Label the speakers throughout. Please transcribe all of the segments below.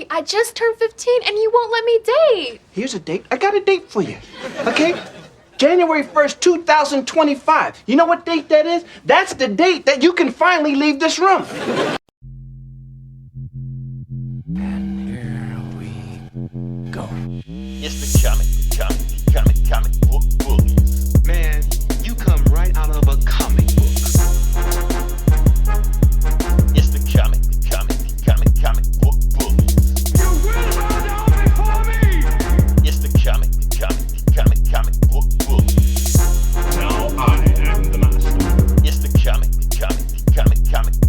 Speaker 1: Why? I just turned 15 and you won't let me date.
Speaker 2: Here's a date. I got a date for you. Okay? January 1st, 2025. You know what date that is? That's the date that you can finally leave this room.
Speaker 3: And here we go.
Speaker 4: It's the comic book bullies.
Speaker 5: Man, you come right out of a comic book.
Speaker 4: It's the comic book bullies.
Speaker 5: You will bow down before me!
Speaker 4: It's the comic book bullies.
Speaker 5: Now I am the master.
Speaker 4: It's the comic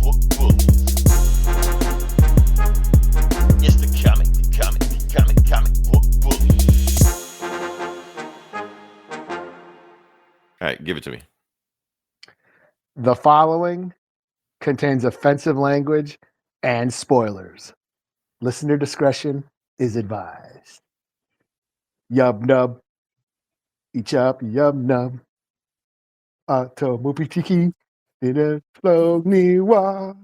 Speaker 4: book bullies. It's the comic book bullies.
Speaker 6: All right, give it to me.
Speaker 7: The following contains offensive language and spoilers. Listener discretion is advised. Yub nub. Each up, yub nub. Automobitiki. In a flow niwa.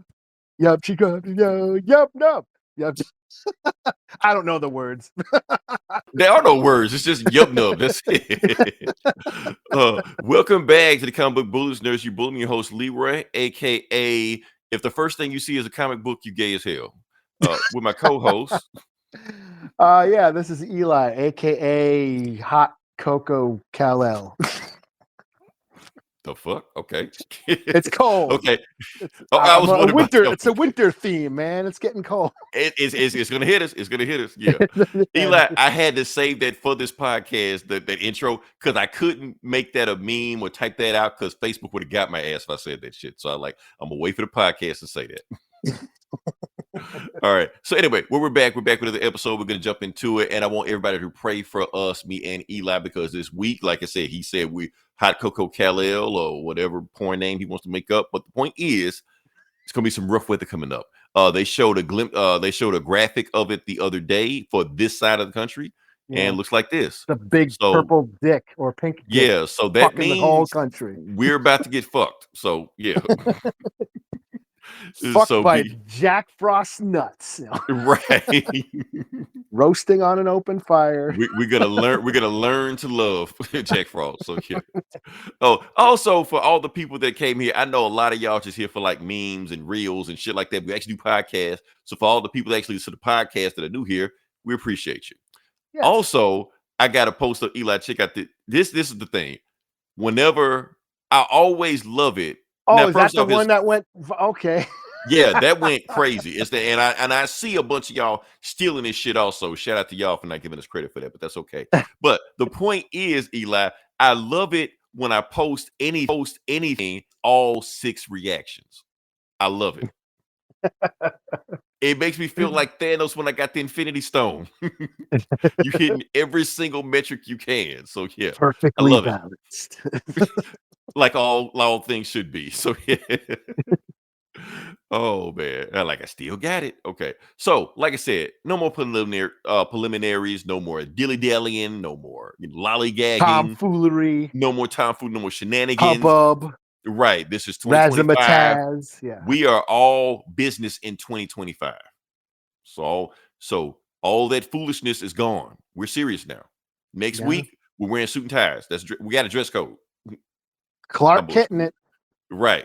Speaker 7: Yub chica, yo, yub nub. Yub. I don't know the words.
Speaker 6: There are no words. It's just yup nub. That's it. Welcome back to the Comic Book Bullies. Nurse, you bully me, your host Leroy, aka if the first thing you see is a comic book, you gay as hell. With my co-host.
Speaker 7: Yeah, this is Eli, aka Hot Cocoa Kal-El.
Speaker 6: The fuck? Okay.
Speaker 7: It's cold.
Speaker 6: Okay.
Speaker 7: It's,
Speaker 6: I was wondering
Speaker 7: winter.
Speaker 6: about
Speaker 7: It's a winter theme, man. It's getting cold.
Speaker 6: It's gonna hit us. It's gonna hit us. Yeah. Eli, I had to save that for this podcast, that intro, because I couldn't make that a meme or type that out because Facebook would have got my ass if I said that shit. So I'm gonna wait for the podcast to say that. All right. So anyway, we're back with another episode. We're gonna jump into it, and I want everybody to pray for us, me and Eli, because this week, like I said, he said we Hot Cocoa Kal-El or whatever porn name he wants to make up. But the point is, it's gonna be some rough weather coming up. They showed a glimpse. They showed a graphic of it the other day for this side of the country, and it looks like this.
Speaker 7: The big purple dick or pink dick.
Speaker 6: Yeah. So that means
Speaker 7: the whole country.
Speaker 6: We're about to get fucked. So yeah.
Speaker 7: Fucked by Jack Frost nuts.
Speaker 6: Right.
Speaker 7: Roasting on an open fire.
Speaker 6: We're gonna learn to love Jack Frost. So yeah. Oh, also for all the people that came here, I know a lot of y'all just here for like memes and reels and shit like that. We actually do podcasts. So for all the people that actually listen to the podcast that are new here, we appreciate you. Yes. Also, I got a post of Eli. Check out this. This is the thing. Whenever I always love it.
Speaker 7: Oh, now, is that the one that went? Okay.
Speaker 6: Yeah, that went crazy. It's the and I see a bunch of y'all stealing this shit also. Shout out to y'all for not giving us credit for that, but that's okay. But the point is, Eli, I love it when I post anything, all 6 reactions. I love it. It makes me feel like Thanos when I got the Infinity Stone. You're hitting every single metric you can. So yeah,
Speaker 7: perfectly
Speaker 6: I love
Speaker 7: balanced.
Speaker 6: It. Like all things should be. So yeah. Oh man, I still got it. Okay, so like I said, no more preliminaries, no more dilly-dallying, no more lollygagging,
Speaker 7: tomfoolery,
Speaker 6: no more tomfoolery, no more shenanigans.
Speaker 7: Hubbub.
Speaker 6: Right, this is 2025.
Speaker 7: Razzmatazz. Yeah,
Speaker 6: we are all business in 2025. So all that foolishness is gone. We're serious now. Next week we're wearing suit and ties. We got a dress code.
Speaker 7: Clark hitting it.
Speaker 6: Right.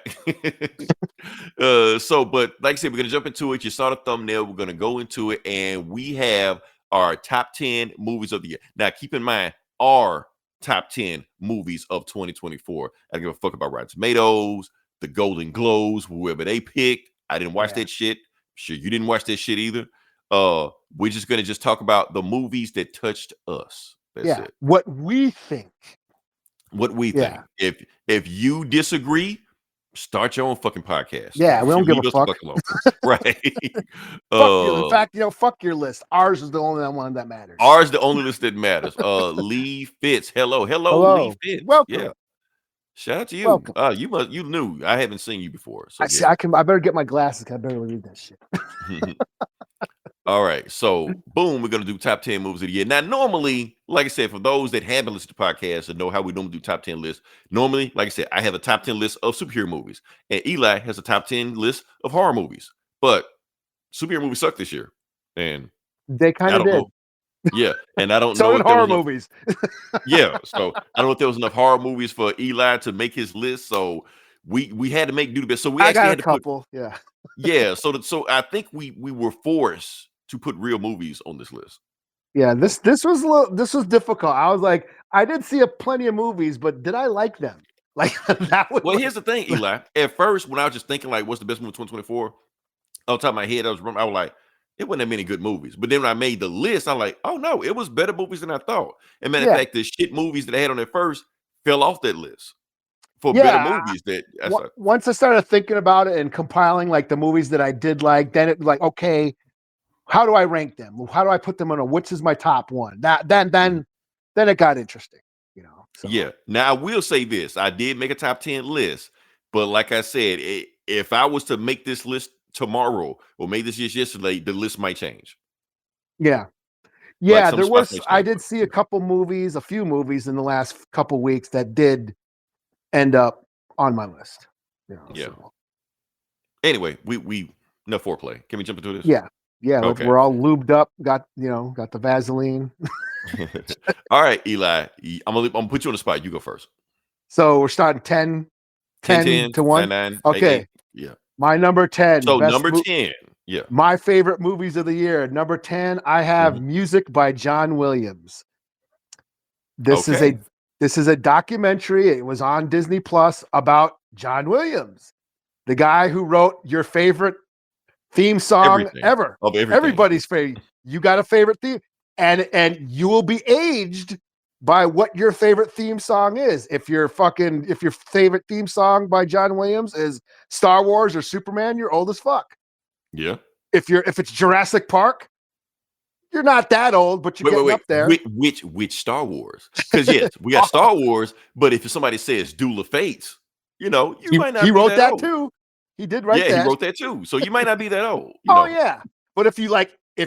Speaker 6: But like I said, we're gonna jump into it. You saw the thumbnail. We're gonna go into it, and we have our top 10 movies of the year. Now, keep in mind our top 10 movies of 2024. I don't give a fuck about Rotten Tomatoes, the Golden Globes, whoever they picked. I didn't watch that shit. Sure, you didn't watch that shit either. We're just gonna talk about the movies that touched us. That's it.
Speaker 7: What we think.
Speaker 6: What we think. If you disagree, start your own fucking podcast.
Speaker 7: Yeah, we don't give a fuck.
Speaker 6: Right.
Speaker 7: In fact, fuck your list. Ours is the only one that matters.
Speaker 6: Ours the only list that matters. Lee Fitz. Hello, Lee Fitz.
Speaker 7: Welcome.
Speaker 6: Yeah. Shout out to you.
Speaker 7: Welcome.
Speaker 6: You knew I haven't seen you before. So
Speaker 7: I better get my glasses. I better read that shit.
Speaker 6: All right, so boom, we're gonna do top 10 movies of the year. Now, normally, like I said, for those that haven't listened to podcasts and know how we normally do top 10 lists, normally, like I said, I have a top 10 list of superhero movies, and Eli has a top 10 list of horror movies. But superhero movies suck this year, and
Speaker 7: They kind
Speaker 6: I
Speaker 7: of
Speaker 6: don't
Speaker 7: did.
Speaker 6: know. Yeah, and I don't
Speaker 7: So
Speaker 6: know
Speaker 7: did
Speaker 6: if there
Speaker 7: horror
Speaker 6: was enough.
Speaker 7: movies.
Speaker 6: Yeah, so I don't know if there was enough horror movies for Eli to make his list. So we had to make do the best. So we
Speaker 7: I
Speaker 6: actually
Speaker 7: got a
Speaker 6: had to put
Speaker 7: couple. Yeah.
Speaker 6: yeah. So I think we were forced to put real movies on this list.
Speaker 7: Yeah, this this was difficult. I was like, I did see plenty of movies, but did I like them? Like that was
Speaker 6: Well, here's the thing, Eli. At first, when I was just thinking like, what's the best movie of 2024? On top of my head, I was like, it wasn't that many good movies. But then when I made the list, I'm like, oh no, it was better movies than I thought. And matter of
Speaker 7: Yeah.
Speaker 6: fact, the shit movies that I had on there first fell off that list for
Speaker 7: Yeah,
Speaker 6: better movies.
Speaker 7: once I started thinking about it and compiling like the movies that I did like, then it was like, okay, how do I rank them? How do I put them on which is my top one? Then it got interesting, you know. So.
Speaker 6: Yeah. Now I will say this: I did make a top 10 list, but like I said, if I was to make this list tomorrow or make this just yesterday, the list might change.
Speaker 7: Yeah.
Speaker 6: Like
Speaker 7: Yeah,
Speaker 6: some
Speaker 7: there
Speaker 6: spots
Speaker 7: was
Speaker 6: may
Speaker 7: I
Speaker 6: change,
Speaker 7: did
Speaker 6: but
Speaker 7: see a few movies in the last couple weeks that did end up on my list. You know,
Speaker 6: yeah.
Speaker 7: so.
Speaker 6: Anyway, we no foreplay. Can we jump into this?
Speaker 7: Yeah. Yeah,
Speaker 6: Okay.
Speaker 7: we're all lubed up, got the Vaseline.
Speaker 6: All right, Eli. I'm gonna put you on the spot. You go first.
Speaker 7: So we're starting 10 to 1.
Speaker 6: 9, 8,
Speaker 7: Okay.
Speaker 6: 8. Yeah.
Speaker 7: My number 10.
Speaker 6: So
Speaker 7: best
Speaker 6: number 10. Yeah.
Speaker 7: My favorite movies of the year. Number 10, I have
Speaker 6: Mm-hmm.
Speaker 7: Music by John Williams. This
Speaker 6: Okay.
Speaker 7: is a documentary. It was on Disney Plus about John Williams, the guy who wrote your favorite theme song
Speaker 6: Everything.
Speaker 7: ever.
Speaker 6: Of everything.
Speaker 7: Everybody's favorite. You got a favorite theme, and you will be aged by what your favorite theme song is. If your favorite theme song by John Williams is Star Wars or Superman, you're old as fuck.
Speaker 6: Yeah.
Speaker 7: If it's Jurassic Park, you're not that old, but you're getting up there.
Speaker 6: Which Star Wars? Because yes, we got Star Wars, but if somebody says Duel of Fates, you might not.
Speaker 7: He
Speaker 6: be
Speaker 7: wrote that
Speaker 6: old.
Speaker 7: too. He did write that.
Speaker 6: Yeah, he wrote that too. So you might not be that old.
Speaker 7: Yeah. But if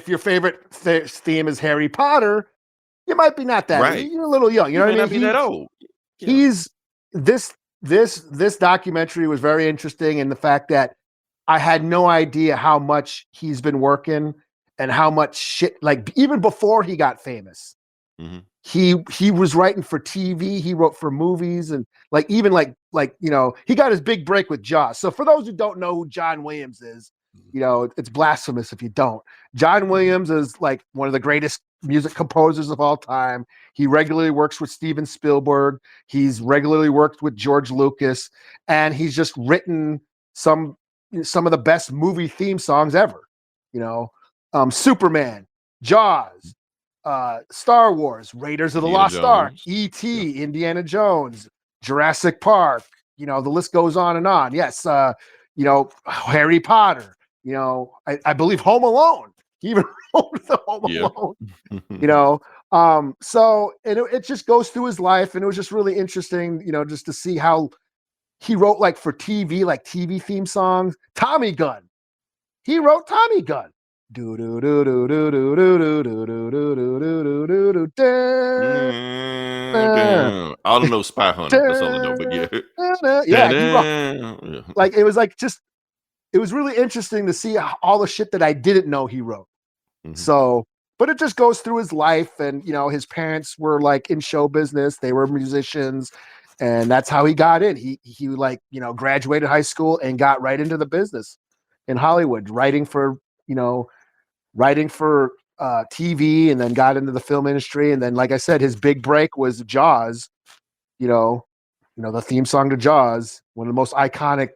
Speaker 7: your favorite theme is Harry Potter, you might be not that.
Speaker 6: Right.
Speaker 7: You're a little young. You know what I mean?
Speaker 6: Not be that old. Yeah.
Speaker 7: He's this documentary was very interesting in the fact that I had no idea how much he's been working and how much shit, like even before he got famous.
Speaker 6: Mm-hmm.
Speaker 7: He was writing for TV, he wrote for movies, and even he got his big break with Jaws. So for those who don't know who John Williams is, it's blasphemous if you don't. John Williams is like one of the greatest music composers of all time. He regularly works with Steven Spielberg. He's regularly worked with George Lucas, and he's just written some of the best movie theme songs ever. Superman, Jaws, Star Wars, Raiders of the
Speaker 6: Indiana
Speaker 7: Lost Ark,
Speaker 6: Jones.
Speaker 7: E.T., Indiana Jones, Jurassic Park. The list goes on and on. Yes, Harry Potter. I believe Home Alone. He even wrote the Home Alone. So it just goes through his life, and it was just really interesting, just to see how he wrote for TV, TV theme songs. Tommy Gun. He wrote Tommy Gun. I
Speaker 6: don't know Spy Hunter. That's all I know, but yeah.
Speaker 7: Yeah, he wrote, it was really interesting to see all the shit that I didn't know he wrote.
Speaker 6: Mm-hmm.
Speaker 7: So, but it just goes through his life, and his parents were in show business. They were musicians, and that's how he got in. He graduated high school and got right into the business in Hollywood, writing for TV, and then got into the film industry. And then, like I said, his big break was Jaws. The theme song to Jaws, one of the most iconic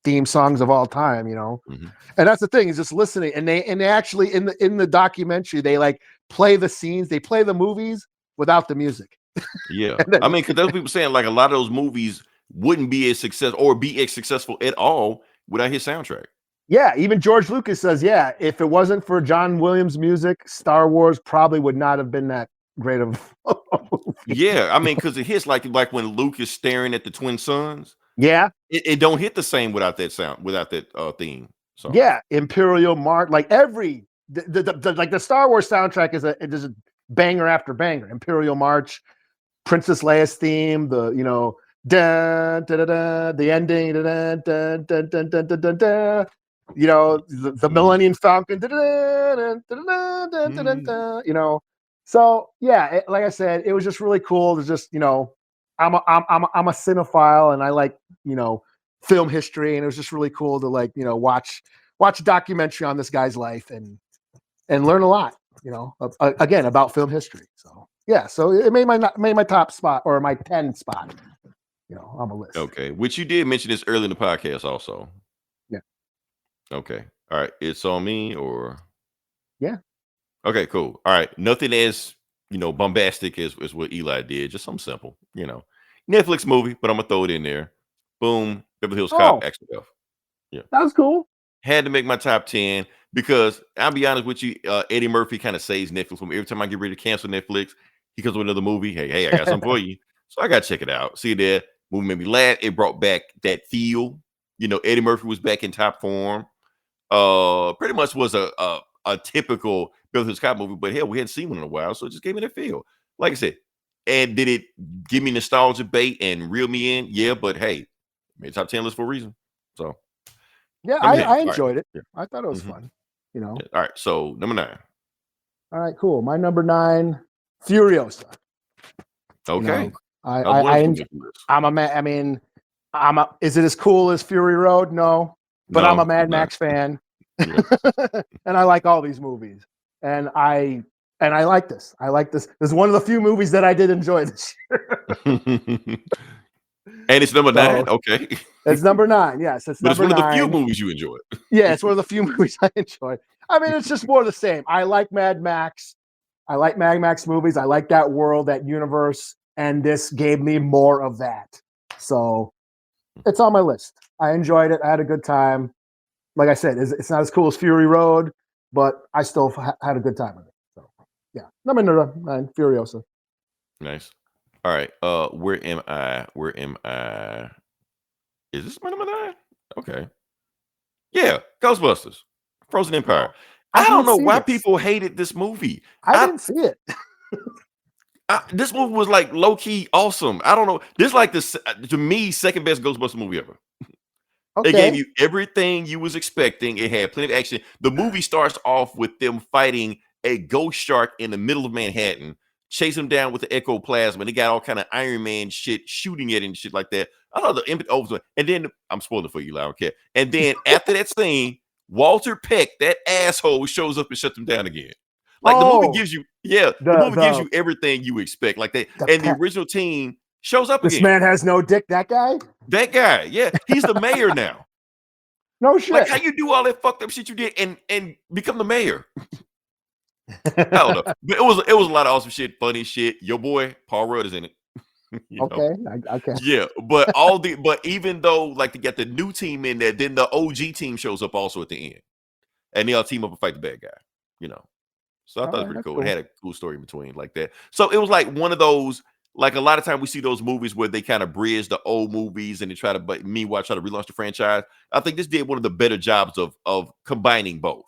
Speaker 7: theme songs of all time.
Speaker 6: Mm-hmm.
Speaker 7: And that's the thing, is just listening. And they actually in the documentary, they play the scenes, they play the movies without the music.
Speaker 6: Yeah, I mean, because those people saying a lot of those movies wouldn't be as successful at all without his soundtrack.
Speaker 7: Yeah, even George Lucas says, if it wasn't for John Williams' music, Star Wars probably would not have been that great of a movie.
Speaker 6: Yeah, I mean, because it hits like when Luke is staring at the twin suns.
Speaker 7: Yeah,
Speaker 6: it don't hit the same without that sound, without that theme. So
Speaker 7: yeah, Imperial March, the Star Wars soundtrack is a banger after banger. Imperial March, Princess Leia's theme, the da da da da, the ending, da da da da da da da. you know, the Millennium Falcon, you know. So yeah, like I said, it was just really cool to just, you know, I'm a cinephile and I like, you know, film history, and it was just really cool to like, you know, watch a documentary on this guy's life and learn a lot, you know, again about film history. So yeah, so it made my top spot, or my 10 spot, you know, on the list.
Speaker 6: Okay, which you did mention this early in the podcast also.
Speaker 7: Yeah.
Speaker 6: Okay. All right. It's on me, or
Speaker 7: Yeah.
Speaker 6: Okay, cool. All right. Nothing as, you know, bombastic as what Eli did. Just something simple, you know. Netflix movie, but I'm gonna throw it in there. Boom. Beverly Hills Cop, Action Stuff. Yeah.
Speaker 7: That was cool.
Speaker 6: Had to make my top 10 because I'll be honest with you, Eddie Murphy kind of saves Netflix for me. Every time I get ready to cancel Netflix, he comes with another movie. Hey, I got something for you. So I gotta check it out. See there, movie made me laugh. It brought back that feel. You know, Eddie Murphy was back in top form. Pretty much was a typical Beverly Hills Cop movie, but hell, we hadn't seen one in a while, so it just gave me that feel. Like I said, and did it give me nostalgia bait and reel me in? Yeah, but hey, made top 10 list for a reason. So
Speaker 7: yeah,
Speaker 6: number 10.
Speaker 7: I enjoyed it.
Speaker 6: Yeah.
Speaker 7: I thought it was fun. You know.
Speaker 6: Yeah. All right, so number 9.
Speaker 7: All right, cool. My number 9, Furiosa.
Speaker 6: Okay.
Speaker 7: You know, I'm a man. I mean, is it as cool as Fury Road? No, but I'm a Mad Max fan,
Speaker 6: Yeah.
Speaker 7: and I like all these movies, and I like this. I like this. This is one of the few movies that I did enjoy this year.
Speaker 6: And it's number 9. Okay.
Speaker 7: It's number 9. Yes, it's
Speaker 6: But it's
Speaker 7: number
Speaker 6: one of
Speaker 7: 9.
Speaker 6: the few movies you enjoyed.
Speaker 7: Yeah, it's one of the few movies I enjoyed. I mean, it's just more of the same. I like Mad Max. I like Mad Max movies. I like that world, that universe, and this gave me more of that. So it's on my list. I enjoyed it. I had a good time. Like I said, it's not as cool as Fury Road, but I still had a good time with it. So yeah, number 9, Furiosa.
Speaker 6: Nice. All right. Where am I? Is this my number 9? Okay. Yeah, Ghostbusters, Frozen Empire. I don't know why people hated this movie.
Speaker 7: I didn't see it.
Speaker 6: This movie was like low key awesome. I don't know. This is like to me, second best Ghostbusters movie ever.
Speaker 7: Okay.
Speaker 6: It gave you everything you was expecting. It had plenty of action. The movie starts off with them fighting a ghost shark in the middle of Manhattan, chase him down with the ectoplasm, and they got all kind of Iron Man shit shooting it and shit like that. I thought the image over, and then I'm spoiling it for you, I don't care. And then after that scene, Walter Peck, that asshole, shows up and shuts them down again. Like the movie gives you, the movie gives you everything you expect, like that. And the original team shows up
Speaker 7: this
Speaker 6: again.
Speaker 7: Man has no dick. That guy.
Speaker 6: That guy, yeah, he's the mayor now.
Speaker 7: No shit.
Speaker 6: Like how you do all that fucked up shit you did and become the mayor. I don't know, but it was a lot of awesome shit, funny shit. Your boy Paul Rudd is in it.
Speaker 7: Okay.
Speaker 6: Yeah, but even though like they got the new team in there, then the OG team shows up also at the end, and they all team up and fight the bad guy. You know, so I thought it was pretty cool. It had a cool story in between like that. So it was like one of those. Like a lot of times we see those movies where they kind of bridge the old movies and they try to, but meanwhile try to relaunch the franchise. I think this did one of the better jobs of combining both.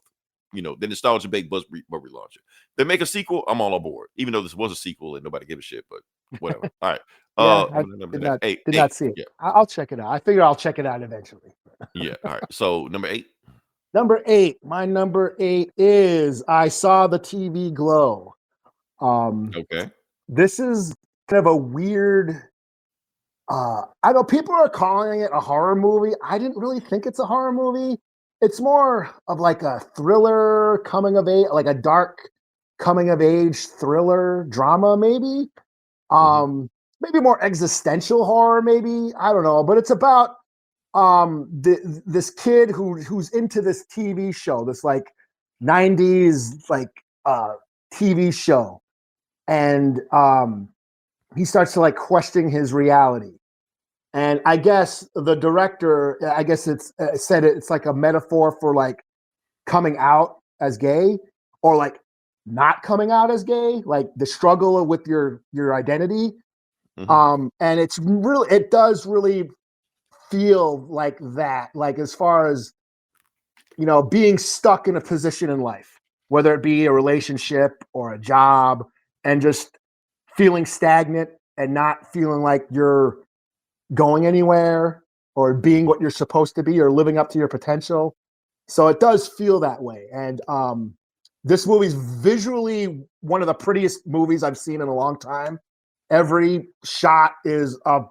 Speaker 6: You know, the nostalgia bait but relaunch it. They make a sequel, I'm all on board. Even though this was a sequel and nobody gave a shit, but whatever. All right.
Speaker 7: I did not see it. Yeah. I'll check it out. I figure I'll check it out eventually.
Speaker 6: Yeah. All right. So number 8.
Speaker 7: My number 8 is I Saw the TV Glow.
Speaker 6: Okay.
Speaker 7: This is kind of a weird. I know people are calling it a horror movie. I didn't really think it's a horror movie. It's more of like a thriller coming of age, like a dark coming of age thriller drama, maybe. Maybe more existential horror, maybe. I don't know, but it's about this kid who's into this TV show, this like 90s like TV show, and he starts to like question his reality. And I guess the director, it's like a metaphor for like coming out as gay, or like not coming out as gay, like the struggle with your identity. And it does really feel like that, like as far as, you know, being stuck in a position in life, whether it be a relationship or a job, and just feeling stagnant and not feeling like you're going anywhere or being what you're supposed to be or living up to your potential. So it does feel that way. And this movie's visually one of the prettiest movies I've seen in a long time. Every shot is a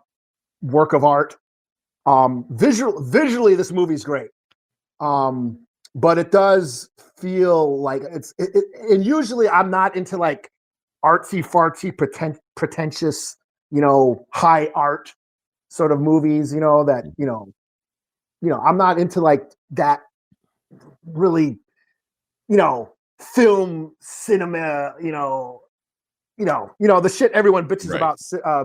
Speaker 7: work of art. Visually, this movie's great. But it does feel like and usually I'm not into like artsy fartsy pretentious, high art sort of movies, that, I'm not into like that really, film cinema, the shit everyone bitches
Speaker 6: Right.
Speaker 7: about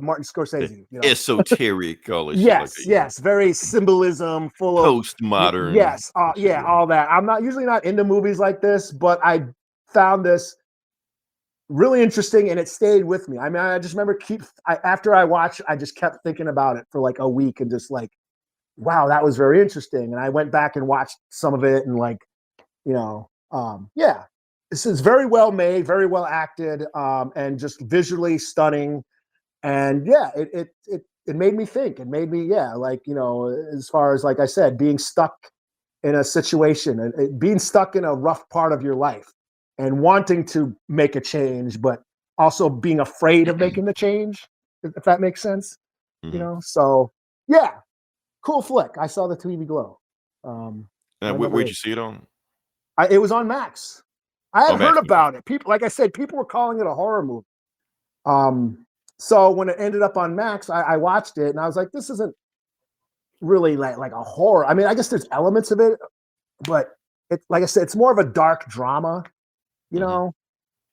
Speaker 7: Martin Scorsese.
Speaker 6: Esoteric, all this
Speaker 7: Yes,
Speaker 6: shit like that.
Speaker 7: yes, very symbolism, full of
Speaker 6: Postmodern.
Speaker 7: yes, yeah, all that. I'm usually not into movies like this, but I found this really interesting, and it stayed with me. I mean, I just remember after I watched, I just kept thinking about it for like a week, and just like, wow, that was very interesting. And I went back and watched some of it, and like, yeah, this is very well made, very well acted, and just visually stunning. And yeah, it made me think. It made me, yeah, like, as far as, like I said, being stuck in a situation and being stuck in a rough part of your life and wanting to make a change, but also being afraid of making the change, if that makes sense.
Speaker 6: Mhm.
Speaker 7: So yeah, cool flick. I saw the TV Glow.
Speaker 6: Where'd you see it on?
Speaker 7: It was on Max. I had
Speaker 6: Max,
Speaker 7: heard about it. People, like I said, people were calling it a horror movie. So when it ended up on Max, I watched it and I was like, this isn't really like a horror. I mean, I guess there's elements of it, but it's, like I said, it's more of a dark drama,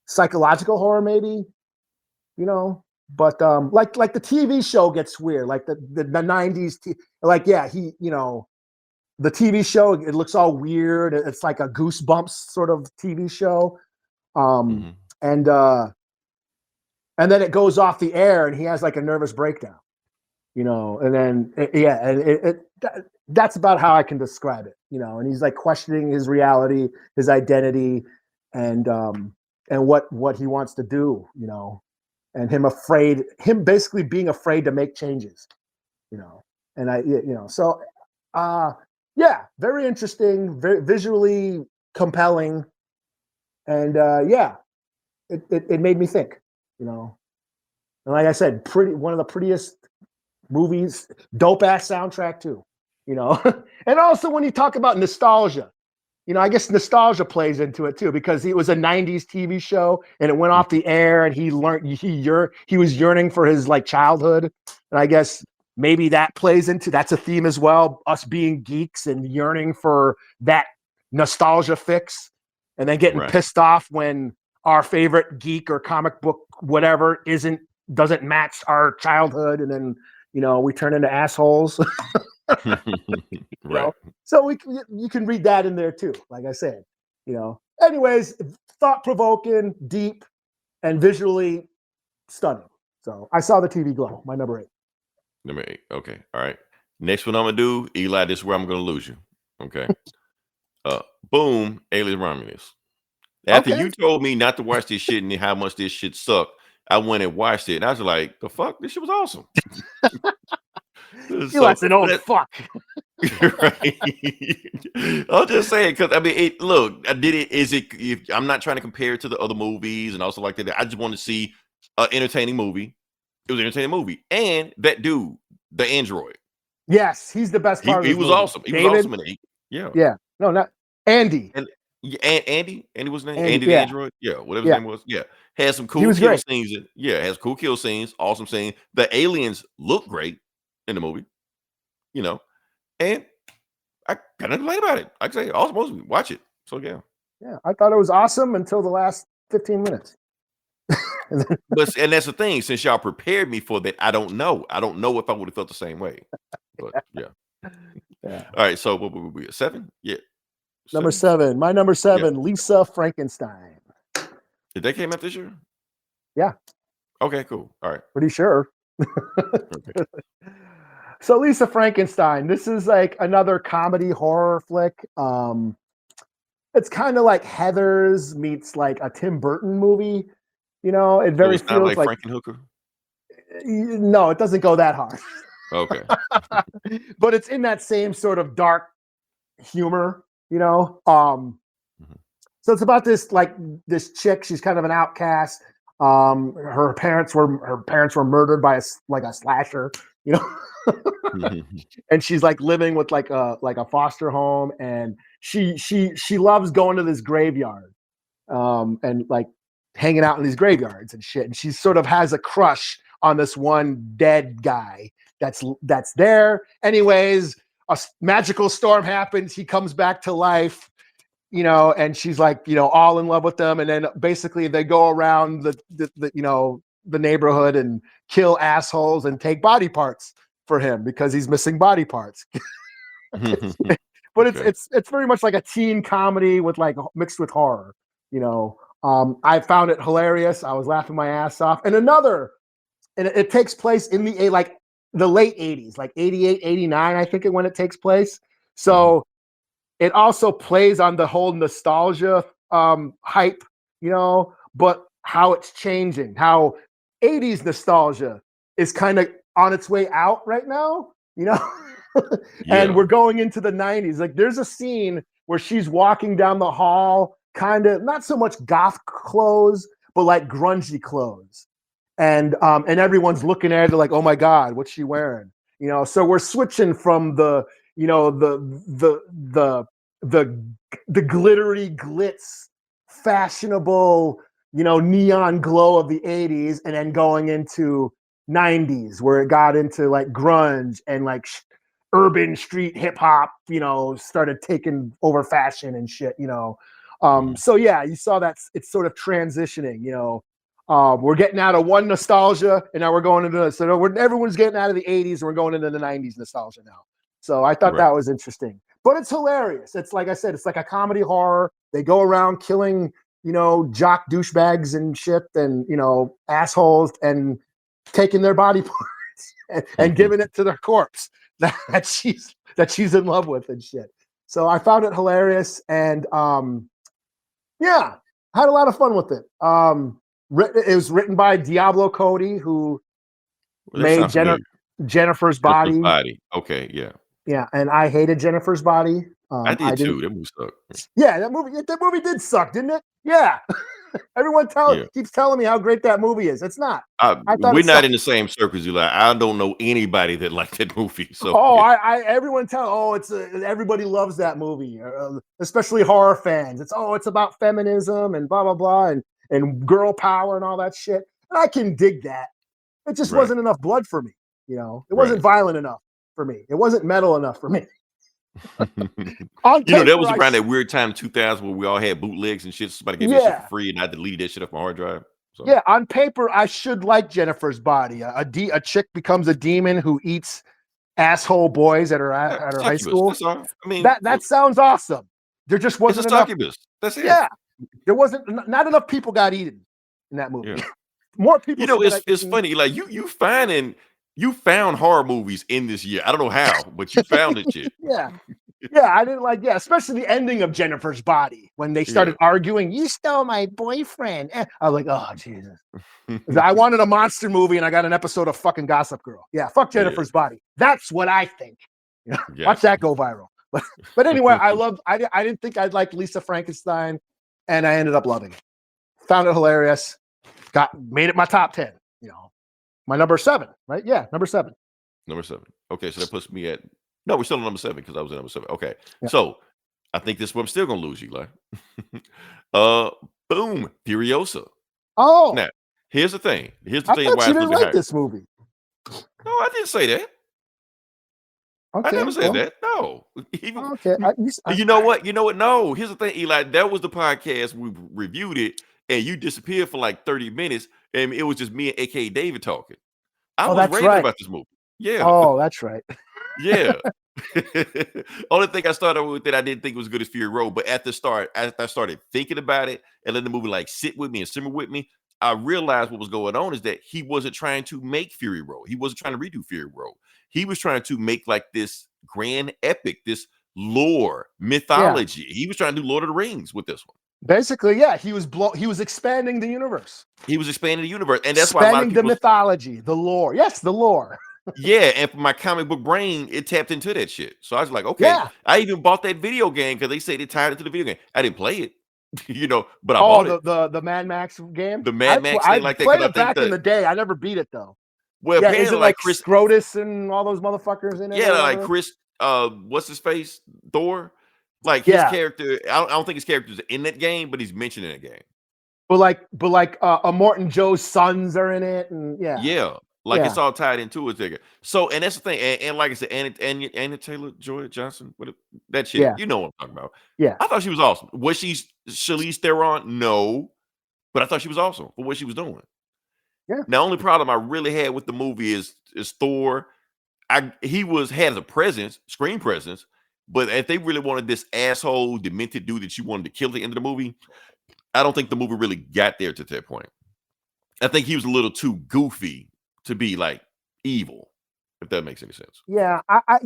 Speaker 7: psychological horror maybe, but like the TV show gets weird, like the 90s, like, yeah, the TV show, it looks all weird. It's like a Goosebumps sort of TV show. And then it goes off the air and he has like a nervous breakdown, and then, that's about how I can describe it, and he's like questioning his reality, his identity, and what he wants to do, and him basically being afraid to make changes, and so, yeah, very interesting, very visually compelling. And yeah, it made me think, and like I said, one of the prettiest movies, dope ass soundtrack too, and also when you talk about nostalgia, I guess nostalgia plays into it too, because it was a 90s TV show and it went off the air and he was yearning for his like childhood. And I guess maybe that's a theme as well, us being geeks and yearning for that nostalgia fix, and then getting pissed off when our favorite geek or comic book whatever doesn't match our childhood, and then we turn into assholes.
Speaker 6: Right.
Speaker 7: So you can read that in there too, like I said. Anyways, thought-provoking, deep, and visually stunning. So I saw the TV Glow, my number 8.
Speaker 6: Number 8. Okay. All right. Next one I'm gonna do, Eli, this is where I'm gonna lose you. Okay. Boom, Alias Romulus. After you told me not to watch this shit and how much this shit sucked, I went and watched it and I was like, the fuck? This shit was awesome.
Speaker 7: That's an old fuck.
Speaker 6: Right. I'm just saying, because I mean, I'm not trying to compare it to the other movies and also like that. I just want to see an entertaining movie. It was an entertaining movie. And that dude, the android.
Speaker 7: Yes, he's the best part of
Speaker 6: He was
Speaker 7: movie.
Speaker 6: awesome. He
Speaker 7: David?
Speaker 6: was awesome in it. Yeah.
Speaker 7: Yeah. No, not Andy.
Speaker 6: Andy was his name?
Speaker 7: Andy,
Speaker 6: the
Speaker 7: yeah.
Speaker 6: android? Yeah, whatever his name was. Yeah. Had some cool
Speaker 7: was
Speaker 6: kill
Speaker 7: great.
Speaker 6: scenes. Has cool kill scenes, awesome scenes. The aliens look great in the movie, and I got nothing to complain about it. Like I say, awesome movie. Watch it. So yeah.
Speaker 7: Yeah, I thought it was awesome until the last 15 minutes.
Speaker 6: And that's the thing. Since y'all prepared me for that, I don't know. I don't know if I would have felt the same way. But yeah.
Speaker 7: Yeah.
Speaker 6: All right. So what would we be? 7? Yeah.
Speaker 7: Number 7. My number 7, Lisa Frankenstein.
Speaker 6: Did that came out this year?
Speaker 7: Yeah.
Speaker 6: Okay. Cool. All right.
Speaker 7: Pretty sure.
Speaker 6: Okay.
Speaker 7: So Lisa Frankenstein. This is like another comedy horror flick. It's kind of like Heathers meets like a Tim Burton movie. It very
Speaker 6: it's not
Speaker 7: feels like
Speaker 6: Frankenhooker.
Speaker 7: No, it doesn't go that hard.
Speaker 6: Okay.
Speaker 7: But it's in that same sort of dark humor, you know.
Speaker 6: Mhm.
Speaker 7: So it's about this chick. She's kind of an outcast. Her parents were murdered by a slasher, you know. And she's like living with like a foster home, and she loves going to this graveyard, and like hanging out in these graveyards and shit. And she sort of has a crush on this one dead guy that's there. Anyways, magical storm happens. He comes back to life, you know, and she's like, you know, all in love with them. And then basically they go around the you know, the neighborhood and kill assholes and take body parts for him because he's missing body parts. But
Speaker 6: Okay.
Speaker 7: it's very much like a teen comedy with like mixed with horror, you know. I found it hilarious. I was laughing my ass off. And it takes place in the late 80s, like 88, 89, I think when it takes place. So it also plays on the whole nostalgia hype, you know, but how it's changing, how 80s nostalgia is kind of on its way out right now, you know.
Speaker 6: Yeah.
Speaker 7: And we're going into the 90s. Like there's a scene where she's walking down the hall, kind of not so much goth clothes, but like grungy clothes. And everyone's looking at her like, oh my God, what's she wearing? You know, so we're switching from the, you know, the glittery glitz, fashionable, you know, neon glow of the 80s, and then going into 90s where it got into like grunge and like urban street hip hop, you know, started taking over fashion and shit, you know. So yeah, you saw that it's sort of transitioning, you know. We're getting out of one nostalgia and now we're going into everyone's getting out of the 80s and we're going into the 90s nostalgia now. So I thought
Speaker 6: Right.
Speaker 7: that was interesting. But it's hilarious. It's like I said, it's like a comedy horror. They go around killing, you know, jock douchebags and shit and, you know, assholes and taking their body parts and giving it to their corpse that she's in love with and shit. So I found it hilarious and yeah, had a lot of fun with it. It was written by Diablo Cody, who
Speaker 6: Well, that
Speaker 7: made
Speaker 6: sounds familiar.
Speaker 7: Jennifer's
Speaker 6: Jennifer's
Speaker 7: Body.
Speaker 6: Body. Okay, yeah.
Speaker 7: Yeah, and I hated Jennifer's Body.
Speaker 6: I did too. That movie sucked.
Speaker 7: Yeah, that movie did suck, didn't it? Yeah. Everyone keeps telling me how great that movie is. It's not. I thought
Speaker 6: We're
Speaker 7: it
Speaker 6: not
Speaker 7: sucked.
Speaker 6: in the same circles, Eli. I don't know anybody that liked that movie. So
Speaker 7: Oh,
Speaker 6: yeah.
Speaker 7: everyone everybody loves that movie, especially horror fans. It's about feminism and blah blah blah and girl power and all that shit. And I can dig that. It just
Speaker 6: Right.
Speaker 7: wasn't enough blood for me. You know, it
Speaker 6: Right.
Speaker 7: wasn't violent enough for me. It wasn't metal enough for me. On
Speaker 6: You know, that
Speaker 7: paper,
Speaker 6: was around that weird time in 2000 where we all had bootlegs and shit. Somebody gave that shit for free and I deleted that shit off my hard drive. So
Speaker 7: Yeah, on paper, I should like Jennifer's Body. A chick becomes a demon who eats asshole boys at her high
Speaker 6: succubus.
Speaker 7: school.
Speaker 6: That's all. I mean,
Speaker 7: That sounds awesome. There just
Speaker 6: it's a
Speaker 7: wasn't enough.
Speaker 6: succubus. That's it.
Speaker 7: Yeah, there wasn't not enough people got eaten in that movie.
Speaker 6: Yeah.
Speaker 7: More people.
Speaker 6: You know,
Speaker 7: should have
Speaker 6: it's
Speaker 7: eaten.
Speaker 6: funny. Like you found horror movies in this year. I don't know how, but you found it shit.
Speaker 7: Yeah, I didn't like. Yeah, especially the ending of Jennifer's Body when they started arguing. You stole my boyfriend. I was like, oh Jesus. I wanted a monster movie and I got an episode of fucking Gossip Girl. Yeah, fuck Jennifer's Body. That's what I think. Watch that go viral. But anyway, I didn't think I'd like Lisa Frankenstein, and I ended up loving it. Found it hilarious. Made it my top 10. You know, my number 7, right? Yeah, number 7.
Speaker 6: Number 7. Okay, so that puts me at no, we're still on number 7 because I was at number 7. Okay,
Speaker 7: Yeah.
Speaker 6: so I think this is where I'm still gonna lose you, like. Boom, Furiosa.
Speaker 7: Oh,
Speaker 6: Now, here's the thing. Here's the
Speaker 7: I
Speaker 6: thing
Speaker 7: thought
Speaker 6: why
Speaker 7: you
Speaker 6: it's
Speaker 7: didn't
Speaker 6: supposed to
Speaker 7: like
Speaker 6: happen.
Speaker 7: this movie.
Speaker 6: No, I didn't say that.
Speaker 7: Okay,
Speaker 6: I never said
Speaker 7: well,
Speaker 6: that. No. Even,
Speaker 7: Okay,
Speaker 6: you know what? You know what? No. Here's the thing, Eli. That was the podcast we reviewed it, and you disappeared for like 30 minutes, and it was just me and AKA David talking. I was
Speaker 7: that's
Speaker 6: raving
Speaker 7: right.
Speaker 6: about this movie. Yeah.
Speaker 7: Oh, that's right.
Speaker 6: Yeah. Only thing I started with that I didn't think was good as Fury Road, but at the start, as I started thinking about it and letting the movie like sit with me and simmer with me, I realized what was going on is that he wasn't trying to make Fury Road. He wasn't trying to redo Fury Road. He was trying to make like this grand epic, this lore mythology. He was trying to do Lord of the Rings with this one.
Speaker 7: Basically, yeah, he was expanding the universe.
Speaker 6: He was expanding the universe, and that's why a lot of
Speaker 7: Expanding the
Speaker 6: people
Speaker 7: mythology, the lore. Yes, the lore.
Speaker 6: Yeah, and for my comic book brain, it tapped into that shit. So I was like, okay.
Speaker 7: Yeah.
Speaker 6: I even bought that video game because they said it tied into the video game. I didn't play it, but I bought it.
Speaker 7: The Mad Max game.
Speaker 6: The Mad Max thing like that.
Speaker 7: Played
Speaker 6: 'Cause I
Speaker 7: it
Speaker 6: think
Speaker 7: back in the day. I never beat it though.
Speaker 6: well,
Speaker 7: Yeah, is
Speaker 6: apparently
Speaker 7: it like
Speaker 6: Chris,
Speaker 7: Scrotus and all those motherfuckers in it?
Speaker 6: yeah,
Speaker 7: or
Speaker 6: like
Speaker 7: whatever?
Speaker 6: Chris, what's his face, Thor. Like his
Speaker 7: Yeah.
Speaker 6: character, I don't think his character's in that game, but he's mentioned in that game.
Speaker 7: But Morton Joe's sons are in it, and yeah.
Speaker 6: Yeah, like
Speaker 7: Yeah.
Speaker 6: it's all tied into it. There. So, and that's the thing, and like I said, Anna Taylor-Joy Johnson, that shit,
Speaker 7: Yeah.
Speaker 6: you know what I'm talking about.
Speaker 7: Yeah.
Speaker 6: I thought she was awesome. Was she Charlize Theron? No, but I thought she was awesome for what she was doing.
Speaker 7: Yeah.
Speaker 6: Now, only problem I really had with the movie is Thor. He had a presence, screen presence, but if they really wanted this asshole, demented dude that you wanted to kill at the end of the movie, I don't think the movie really got there to that point. I think he was a little too goofy to be like evil, if that makes any sense.
Speaker 7: Yeah, I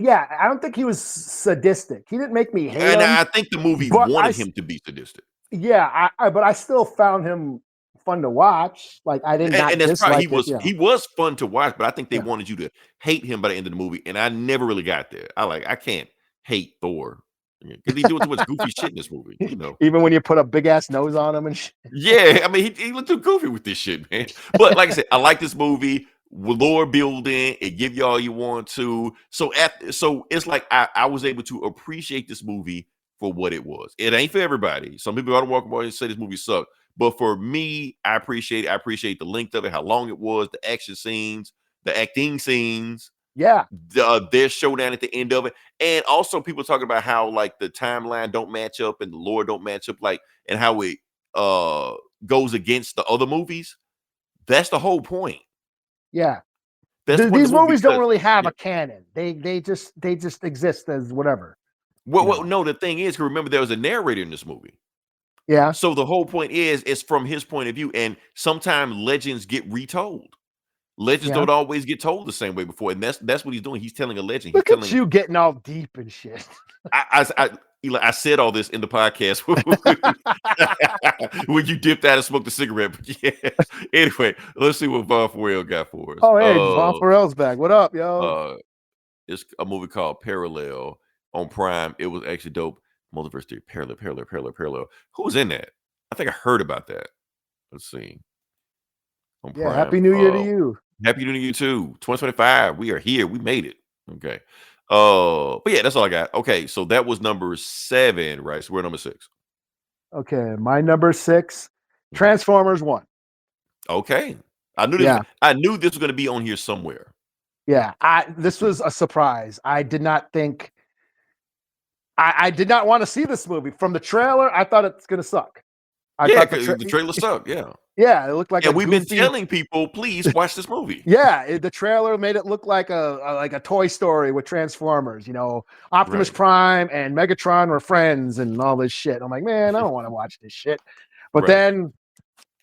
Speaker 7: don't think he was sadistic. He didn't make me hate
Speaker 6: And
Speaker 7: him.
Speaker 6: I think the movie
Speaker 7: but
Speaker 6: wanted him to be sadistic.
Speaker 7: Yeah, but I still found him fun to watch. Like I did not
Speaker 6: And that's
Speaker 7: dislike
Speaker 6: probably
Speaker 7: it.
Speaker 6: he was fun to watch, but I think they
Speaker 7: Yeah.
Speaker 6: wanted you to hate him by the end of the movie, and I never really got there. I can't hate Thor because he's doing too much goofy shit in this movie.
Speaker 7: Even when you put a big ass nose on him and shit.
Speaker 6: Yeah, I mean he looked too goofy with this shit, man. But like I said, I like this movie. With lore building, it give you all you want to. So it's like I was able to appreciate this movie for what it was. It ain't for everybody. Some people ought to walk away and say this movie sucked. But for me, I appreciate it. I appreciate the length of it, how long it was, the action scenes, the acting scenes,
Speaker 7: Yeah.
Speaker 6: their showdown at the end of it. And also people talking about how like the timeline don't match up and the lore don't match up, like, and how it goes against the other movies. That's the whole point.
Speaker 7: Yeah.
Speaker 6: That's what
Speaker 7: These
Speaker 6: the movie
Speaker 7: movies don't
Speaker 6: does.
Speaker 7: really have
Speaker 6: Yeah.
Speaker 7: a canon. They just exist as whatever.
Speaker 6: Well, no, the thing is, remember there was a narrator in this movie.
Speaker 7: Yeah.
Speaker 6: So the whole point is it's from his point of view, and sometimes legends get retold. Legends
Speaker 7: Yeah.
Speaker 6: don't always get told the same way before, and that's what he's doing. He's telling a legend.
Speaker 7: Look
Speaker 6: He's
Speaker 7: at
Speaker 6: telling.
Speaker 7: you getting all deep and shit.
Speaker 6: Eli, I said all this in the podcast when you dipped out and smoked a cigarette. But yeah. Anyway, let's see what Von Farrell got for us.
Speaker 7: Oh, hey, Von Farrell's back. What up, yo?
Speaker 6: It's a movie called Parallel on Prime. It was actually dope. Multiverse Theory. Parallel. Who was in that? I think I heard about that. Let's see. On
Speaker 7: Yeah,
Speaker 6: Prime.
Speaker 7: Happy New Year to you.
Speaker 6: Happy New Year to you too. 2025. We are here. We made it. Okay. But yeah, that's all I got. Okay, so that was number 7, right? So we're number 6.
Speaker 7: Okay, my number 6, Transformers 1.
Speaker 6: Okay. I knew this.
Speaker 7: Yeah.
Speaker 6: I knew this was going to be on here somewhere.
Speaker 7: Yeah, this was a surprise. I did not think. I did not want to see this movie. From the trailer, I thought it's gonna suck. I thought
Speaker 6: the trailer sucked. Yeah.
Speaker 7: Yeah, it looked like.
Speaker 6: And we've been
Speaker 7: goofy-
Speaker 6: telling people, please watch this movie.
Speaker 7: Yeah, the trailer made it look like a Toy Story with Transformers. Optimus
Speaker 6: Right.
Speaker 7: Prime and Megatron were friends and all this shit. I'm like, man, I don't want to watch this shit. But
Speaker 6: Right.
Speaker 7: then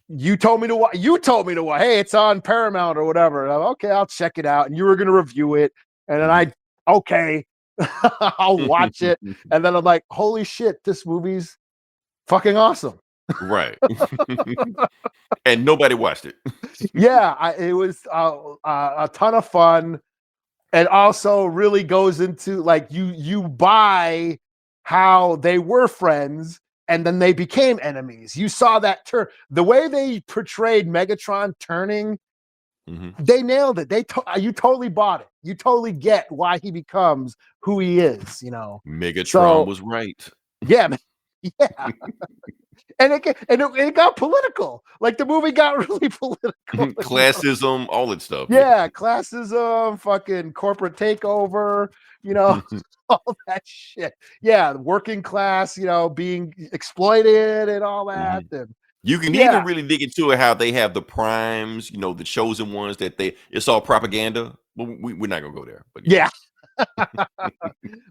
Speaker 7: you told me to watch. You told me to watch. Hey, it's on Paramount or whatever. And I'm, okay, I'll check it out. And you were gonna review it, and then okay, I'll watch it. And then I'm like, holy shit, this movie's fucking awesome.
Speaker 6: Right. And nobody watched it.
Speaker 7: Yeah, it was a ton of fun, and also really goes into like you buy how they were friends and then they became enemies. You saw that turn, the way they portrayed Megatron turning.
Speaker 6: Mhm.
Speaker 7: They nailed it. You totally bought it. You totally get why he becomes who he is.
Speaker 6: Megatron was right.
Speaker 7: Yeah, yeah. And it got political. Like the movie got really political.
Speaker 6: Classism, all that stuff.
Speaker 7: Yeah, classism, fucking corporate takeover, all that shit. Yeah, working class, being exploited and all that. And
Speaker 6: You can
Speaker 7: Yeah.
Speaker 6: even really dig into it how they have the primes, the chosen ones that it's all propaganda. But we're not gonna go there. But
Speaker 7: yeah.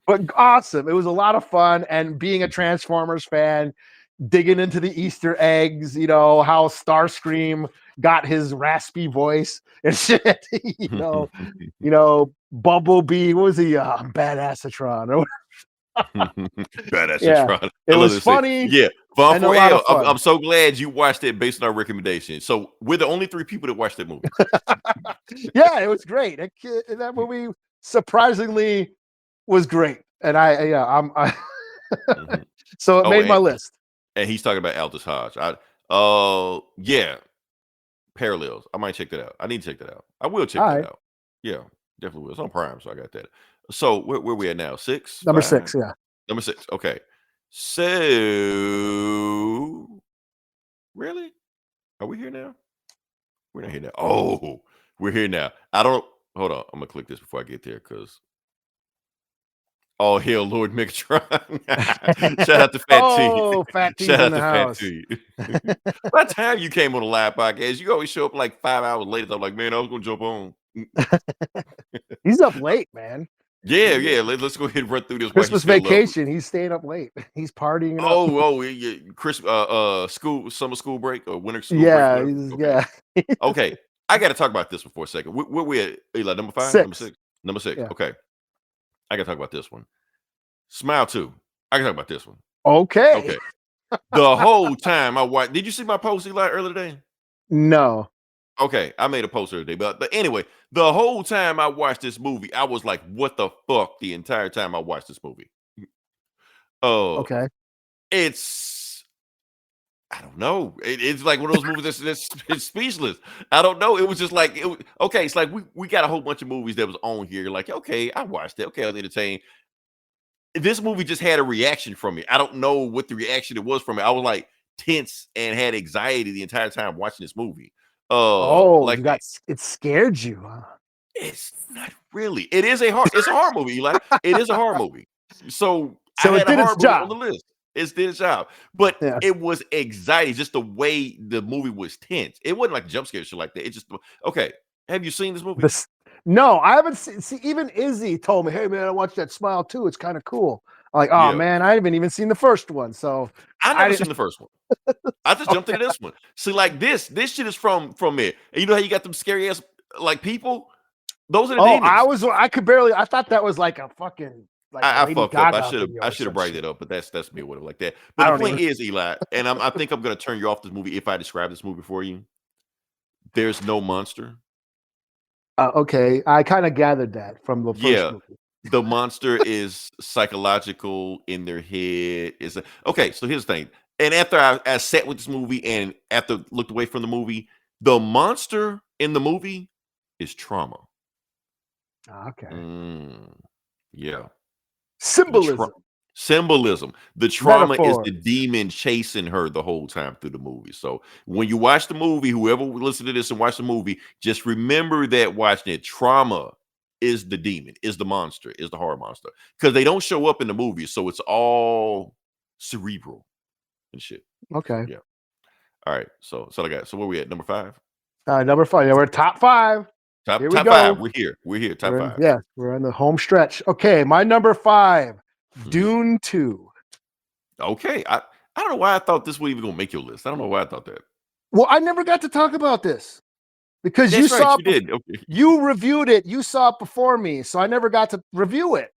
Speaker 7: But awesome. It was a lot of fun. And being a Transformers fan, digging into the Easter eggs, how Starscream got his raspy voice and shit. Bumblebee, what was he? Badassatron or
Speaker 6: Badass.
Speaker 7: Yeah.
Speaker 6: Tron.
Speaker 7: It
Speaker 6: I love
Speaker 7: was
Speaker 6: this
Speaker 7: funny
Speaker 6: thing. Yeah, Von
Speaker 7: and a lot of
Speaker 6: Farrell.
Speaker 7: fun.
Speaker 6: I'm so glad you watched it based on our recommendation. So we're the only 3 people that watched that movie.
Speaker 7: Yeah, it was great. That movie surprisingly was great, and
Speaker 6: Mhm.
Speaker 7: so it
Speaker 6: Oh,
Speaker 7: made my list.
Speaker 6: and he's talking about Aldous Hodge. Yeah, Parallels. I might check that out. I need to check that out. I will check
Speaker 7: All
Speaker 6: that
Speaker 7: right,
Speaker 6: out. Yeah, definitely will. It's on Prime, so I got that. So where we at now? Six,
Speaker 7: number
Speaker 6: 5,
Speaker 7: 6. Yeah.
Speaker 6: number 6. Okay. So really, are we here now? We're not here now. Oh, we're here now. I don't. Hold on. I'm gonna click this before I get there, because all hail Lord Megatron. Shout out to Fat T.
Speaker 7: Oh, Fat T's
Speaker 6: Shout
Speaker 7: in
Speaker 6: out
Speaker 7: the
Speaker 6: to Fat
Speaker 7: house.
Speaker 6: T. By the time you came on the live podcast, you always show up like 5 hours later. I'm like, man, I was gonna jump on.
Speaker 7: He's up late, man.
Speaker 6: Yeah. Let's go ahead and run through this. while he's
Speaker 7: Christmas
Speaker 6: still up.
Speaker 7: vacation. He's staying up late. He's partying. It up.
Speaker 6: Yeah. Summer school break or winter school
Speaker 7: Yeah,
Speaker 6: break. whatever? Okay. Okay. I got to talk about this for a second. Where we at, Eli? Number 5?
Speaker 7: 6.
Speaker 6: Number 6? Number 6.
Speaker 7: Yeah.
Speaker 6: Okay. I got to talk about this one. Smile 2. I can talk about this one.
Speaker 7: Okay.
Speaker 6: Okay. The whole time I watched. Did you see my post, Eli, earlier today?
Speaker 7: No.
Speaker 6: Okay, I made a post earlier today, but anyway, the whole time I watched this movie, I was like, "What the fuck?" The entire time I watched this movie.
Speaker 7: Okay.
Speaker 6: It's I don't know. It's like one of those movies that's it's speechless. I don't know. It was just like okay. It's like we got a whole bunch of movies that was on here. Like, okay, I watched it. Okay, I was entertained. This movie just had a reaction from me. I don't know what the reaction it was from me. I was like tense and had anxiety the entire time watching this movie. Like
Speaker 7: it scared you. Huh?
Speaker 6: it's not really. It's a horror movie, Eli. It is a horror movie. So I
Speaker 7: it
Speaker 6: had
Speaker 7: did
Speaker 6: a
Speaker 7: its
Speaker 6: horror movie
Speaker 7: job.
Speaker 6: on the list. It did its job. But
Speaker 7: Yeah.
Speaker 6: it was anxiety, just the way the movie was tense. It wasn't like jump scare shit like that. It just okay. Have you seen this movie?
Speaker 7: No, I haven't seen. See, even Izzy told me, "Hey, man, I watched that Smile too. It's kind of cool." I'm like, oh
Speaker 6: Yeah.
Speaker 7: man, I haven't even seen the first one. So
Speaker 6: I never
Speaker 7: didn't-
Speaker 6: seen the first one. I just jumped into this one. See, like this shit is from it. And you know how you got them scary ass like people? Those are the demons.
Speaker 7: I thought that was like a fucking. Like
Speaker 6: I
Speaker 7: Lady
Speaker 6: fucked up.
Speaker 7: Gaga
Speaker 6: I should
Speaker 7: video or
Speaker 6: have
Speaker 7: some
Speaker 6: bragged
Speaker 7: shit.
Speaker 6: it up, but that's me or whatever like that.
Speaker 7: I
Speaker 6: But the
Speaker 7: don't
Speaker 6: point
Speaker 7: even-
Speaker 6: is, Eli, and I think I'm gonna turn you off this movie if I describe this movie for you. There's no monster.
Speaker 7: Okay, I kind of gathered that from the first movie.
Speaker 6: The monster is psychological in their head. Okay, so here's the thing. And after I sat with this movie and after looked away from the movie, the monster in the movie is trauma.
Speaker 7: Okay,
Speaker 6: Yeah.
Speaker 7: symbolism.
Speaker 6: Symbolism. The trauma is
Speaker 7: Metaphors.
Speaker 6: the demon chasing her the whole time through the movie. So when you watch the movie, whoever listen to this and watch the movie, just remember that watching it, trauma is the demon, is the monster, is the horror monster. Because they don't show up in the movie, so it's all cerebral and shit.
Speaker 7: Okay,
Speaker 6: Yeah. All right. So I got. So where we at? Number 5?
Speaker 7: number 5. Yeah, we're top 5.
Speaker 6: Top
Speaker 7: Here we
Speaker 6: 5.
Speaker 7: go.
Speaker 6: We're here. We're here. Top 5.
Speaker 7: Yeah, we're on the home stretch. Okay, my number 5,
Speaker 6: Mhm.
Speaker 7: Dune 2.
Speaker 6: Okay. I don't know why I thought this was even gonna make your list. I don't know why I thought that.
Speaker 7: Well, I never got to talk about this because you
Speaker 6: That's right,
Speaker 7: saw
Speaker 6: you did. Okay.
Speaker 7: you reviewed it. You saw it before me, so I never got to review it.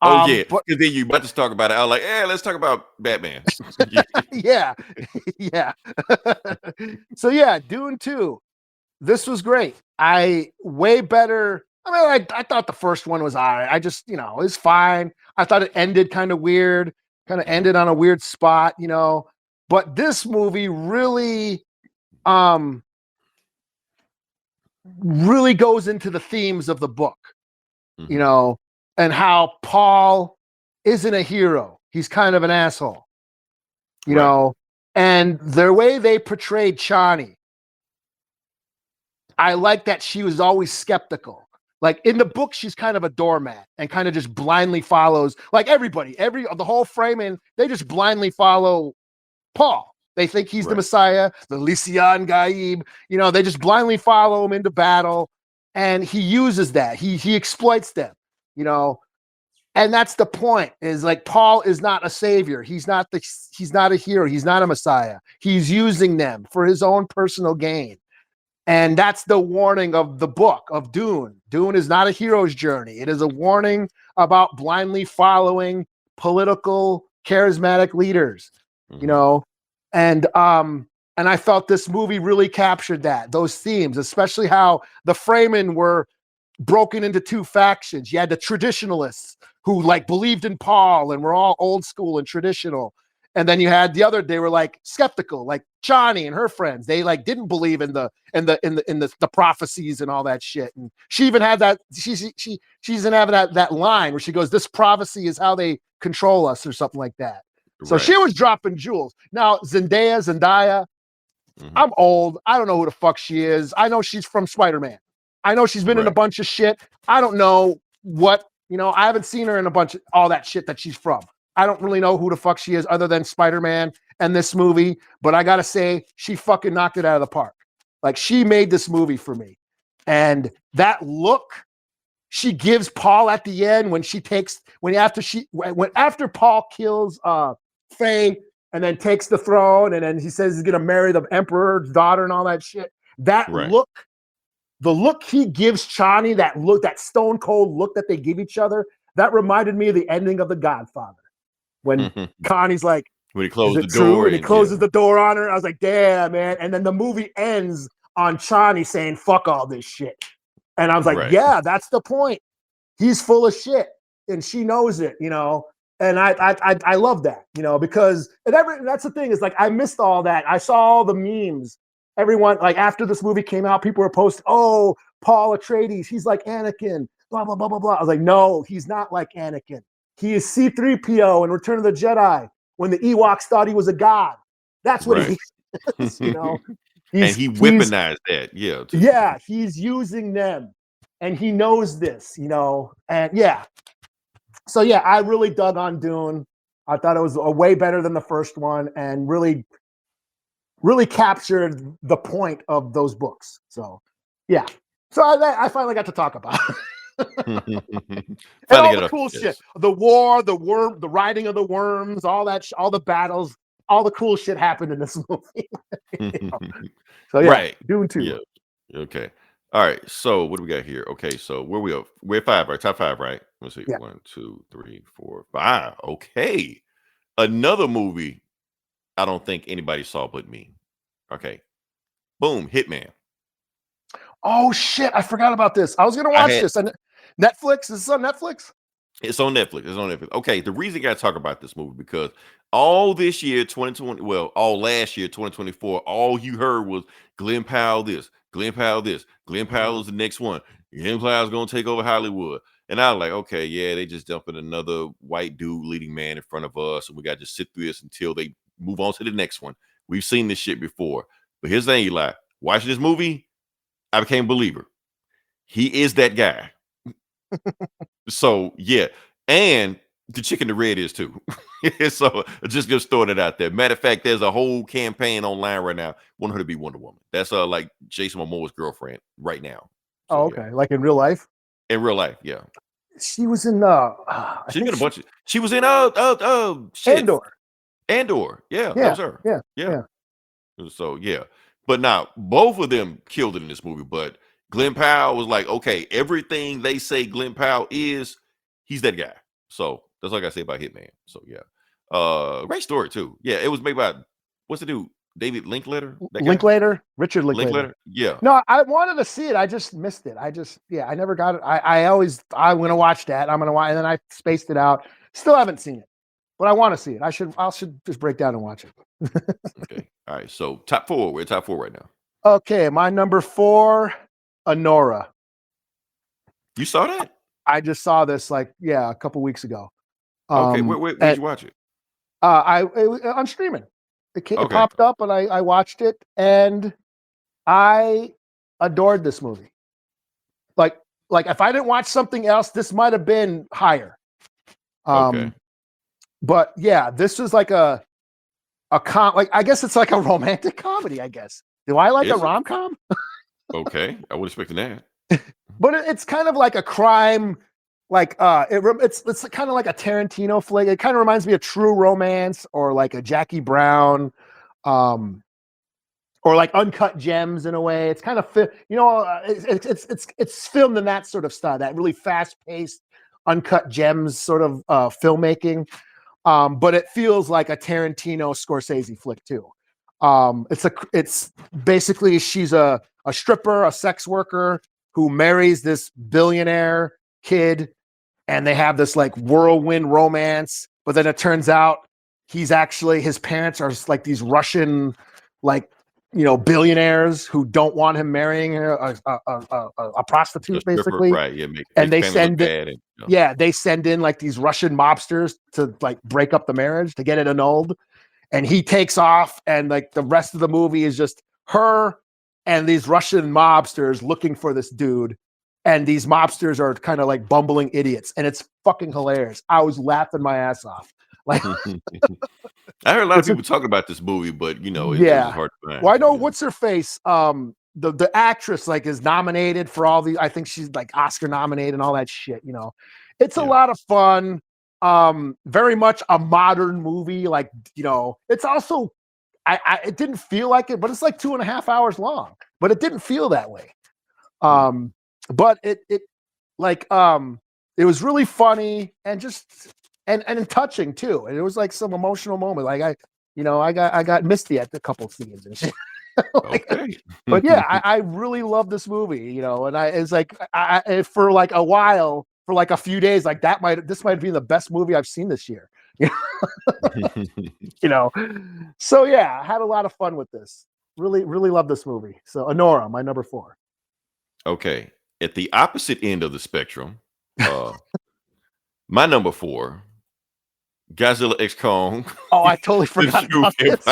Speaker 6: Oh yeah,
Speaker 7: but
Speaker 6: because then you about to talk about it. I was like, let's talk about Batman.
Speaker 7: yeah, yeah. So yeah, Dune 2. This was great. Way better. I mean, I thought the first one was all right. I just, it's fine. I thought it ended kind of weird, kind of ended on a weird spot, But this movie really goes into the themes of the book,
Speaker 6: Mhm.
Speaker 7: And how Paul isn't a hero. He's kind of an asshole,
Speaker 6: Right.
Speaker 7: And the way they portrayed Chani, I like that she was always skeptical. Like in the book, she's kind of a doormat and kind of just blindly follows, like everybody, the whole framing, they just blindly follow Paul. They think he's the
Speaker 6: Right.
Speaker 7: Messiah, the Lysian Gaib, they just blindly follow him into battle. And he uses that. He exploits them, and that's the point, is like Paul is not a savior. He's not a hero. He's not a Messiah. He's using them for his own personal gain. And that's the warning of the book of Dune. Dune is not a hero's journey. It is a warning about blindly following political, charismatic leaders,
Speaker 6: Mhm.
Speaker 7: And And I felt this movie really captured those themes, especially how the Fremen were broken into two factions. You had the traditionalists who like believed in Paul and were all old school and traditional. And then you had they were like skeptical, like Chani and her friends. They like didn't believe in the prophecies and all that shit. And she even had that. She's even having that line where she goes, "This prophecy is how they control us," or something like that. So
Speaker 6: Right.
Speaker 7: she was dropping jewels. Now Zendaya.
Speaker 6: Mhm.
Speaker 7: I'm old. I don't know who the fuck she is. I know she's from Spider-Man. I know she's been in a
Speaker 6: Right.
Speaker 7: bunch of shit. I don't know what, I haven't seen her in a bunch of all that shit that she's from. I don't really know who the fuck she is other than Spider-Man and this movie, but I gotta say, she fucking knocked it out of the park. Like, she made this movie for me. And that look she gives Paul at the end after Paul kills Faye and then takes the throne, and then he says he's gonna marry the emperor's daughter and all that shit. That
Speaker 6: Right.
Speaker 7: look, the look he gives Chani, that stone cold look that they give each other, that reminded me of the ending of The Godfather. When Connie's like,
Speaker 6: when he
Speaker 7: "Is
Speaker 6: closed
Speaker 7: it
Speaker 6: the
Speaker 7: true?"
Speaker 6: door
Speaker 7: And he closes the door on her. I was like, damn, man. And then the movie ends on Chani saying, "Fuck all this shit." And I was like,
Speaker 6: Right.
Speaker 7: yeah, that's the point. He's full of shit, and she knows it, And I love that, because that's the thing is like I missed all that. I saw all the memes. Everyone, like, after this movie came out, people were posting, "Oh, Paul Atreides, he's like Anakin, blah blah blah blah blah." I was like, no, he's not like Anakin. He is C-3PO in Return of the Jedi when the Ewoks thought he was a god. That's what
Speaker 6: Right.
Speaker 7: he is,
Speaker 6: And
Speaker 7: He's-
Speaker 6: he
Speaker 7: he's-
Speaker 6: weaponized that. Yeah.
Speaker 7: Yeah, he's using them, and he knows this, and yeah. So yeah, I really dug on Dune. I thought it was a way better than the first one, and really, really captured the point of those books. So yeah, so I finally got to talk about it. And all the cool shit, the war, the worm, the riding of the worms, all that, all the battles, all the cool shit happened in this movie. So yeah,
Speaker 6: Right.
Speaker 7: Dune 2.
Speaker 6: Yeah. Okay. All right. So what do we got here? Okay. So where we are? We're at 5, right? Top 5, right? Let's see.
Speaker 7: Yeah.
Speaker 6: 1, 2, 3, 4, 5. Okay. Another movie I don't think anybody saw but me. Okay. Boom. Hitman.
Speaker 7: Oh shit, I forgot about this. I was gonna watch this on Netflix. Is this on Netflix?
Speaker 6: It's on Netflix. It's on Netflix. Okay, the reason I got to talk about this movie because all this year, 2020, well, all last year, 2024, all you heard was Glenn Powell this, Glenn Powell this, Glenn Powell is the next one. Glenn Powell's going to take over Hollywood. And I was like, okay, yeah, they just dumping another white dude leading man in front of us, and we got to sit through this until they move on to the next one. We've seen this shit before. But here's the thing, Eli. Watching this movie, I became a believer. He is that guy. So yeah, and the chick in the red is too. So just throwing it out there. Matter of fact, there's a whole campaign online right now. Want her to be Wonder Woman. That's like Jason Momoa's girlfriend right now. So,
Speaker 7: Oh, okay. Like in real life?
Speaker 6: In real life, yeah.
Speaker 7: She was in
Speaker 6: She's been a bunch of. She was in shit.
Speaker 7: Andor.
Speaker 6: Andor, yeah, that
Speaker 7: Yeah,
Speaker 6: was her.
Speaker 7: yeah.
Speaker 6: So yeah, but now both of them killed it in this movie. But Glenn Powell was like, okay, everything they say Glenn Powell is, he's that guy. So that's all I gotta say about Hitman. So yeah, great story too. Yeah, it was made by what's the dude? David Linklater. That guy?
Speaker 7: Linklater, Richard Linklater.
Speaker 6: Yeah.
Speaker 7: No, I wanted to see it. I just missed it. I never got it. I'm gonna watch that. I'm gonna watch, and then I spaced it out. Still haven't seen it, but I want to see it. I should just break down and watch it.
Speaker 6: Okay. All right. So top 4. We're at top 4 right now.
Speaker 7: Okay, my number 4, Anora.
Speaker 6: You saw that?
Speaker 7: I just saw this a couple weeks ago.
Speaker 6: Okay. Where did you watch it?
Speaker 7: On streaming. It popped up and I watched it, and I adored this movie. Like if I didn't watch something else, this might have been higher.
Speaker 6: Okay.
Speaker 7: But yeah, this was like I guess it's like a romantic comedy, I guess. Do I like
Speaker 6: Is
Speaker 7: a
Speaker 6: it?
Speaker 7: rom-com?
Speaker 6: Okay. I would expect that.
Speaker 7: But it's kind of like a crime, it's kind of like a Tarantino flick. It kind of reminds me of True Romance or like a Jackie Brown, or like Uncut Gems in a way. It's kind of it's filmed in that sort of style, that really fast-paced Uncut Gems sort of filmmaking. But it feels like a Tarantino Scorsese flick too. It's basically she's a stripper, a sex worker who marries this billionaire kid, and they have this like whirlwind romance. But then it turns out his parents are like these Russian, like, billionaires who don't want him marrying a prostitute, basically.
Speaker 6: Right. Yeah.
Speaker 7: And they send it. Yeah, they send in like these Russian mobsters to like break up the marriage, to get it annulled. And he takes off, and like the rest of the movie is just her and these Russian mobsters looking for this dude. And these mobsters are kind of like bumbling idiots, and it's fucking hilarious. I was laughing my ass off. Like,
Speaker 6: I heard a lot of people talking about this movie, but it's hard to find.
Speaker 7: Well, I know what's her face. The actress like is nominated for all the. I think she's like Oscar nominated and all that shit. It's a lot of fun. Very much a modern movie. Like, it's also. It didn't feel like it, but it's like 2.5 hours long. But it didn't feel that way. But it was really funny and just and touching too. And it was like some emotional moment. Like I got misty at a couple scenes and shit.
Speaker 6: Okay.
Speaker 7: But yeah, I really love this movie, and it's like for like a while, for like a few days, like this might be the best movie I've seen this year. So yeah, I had a lot of fun with this. Really, really love this movie. So Anora, my number 4.
Speaker 6: Okay. At the opposite end of the spectrum, my number 4, Godzilla X Kong.
Speaker 7: Oh, I totally forgot about this.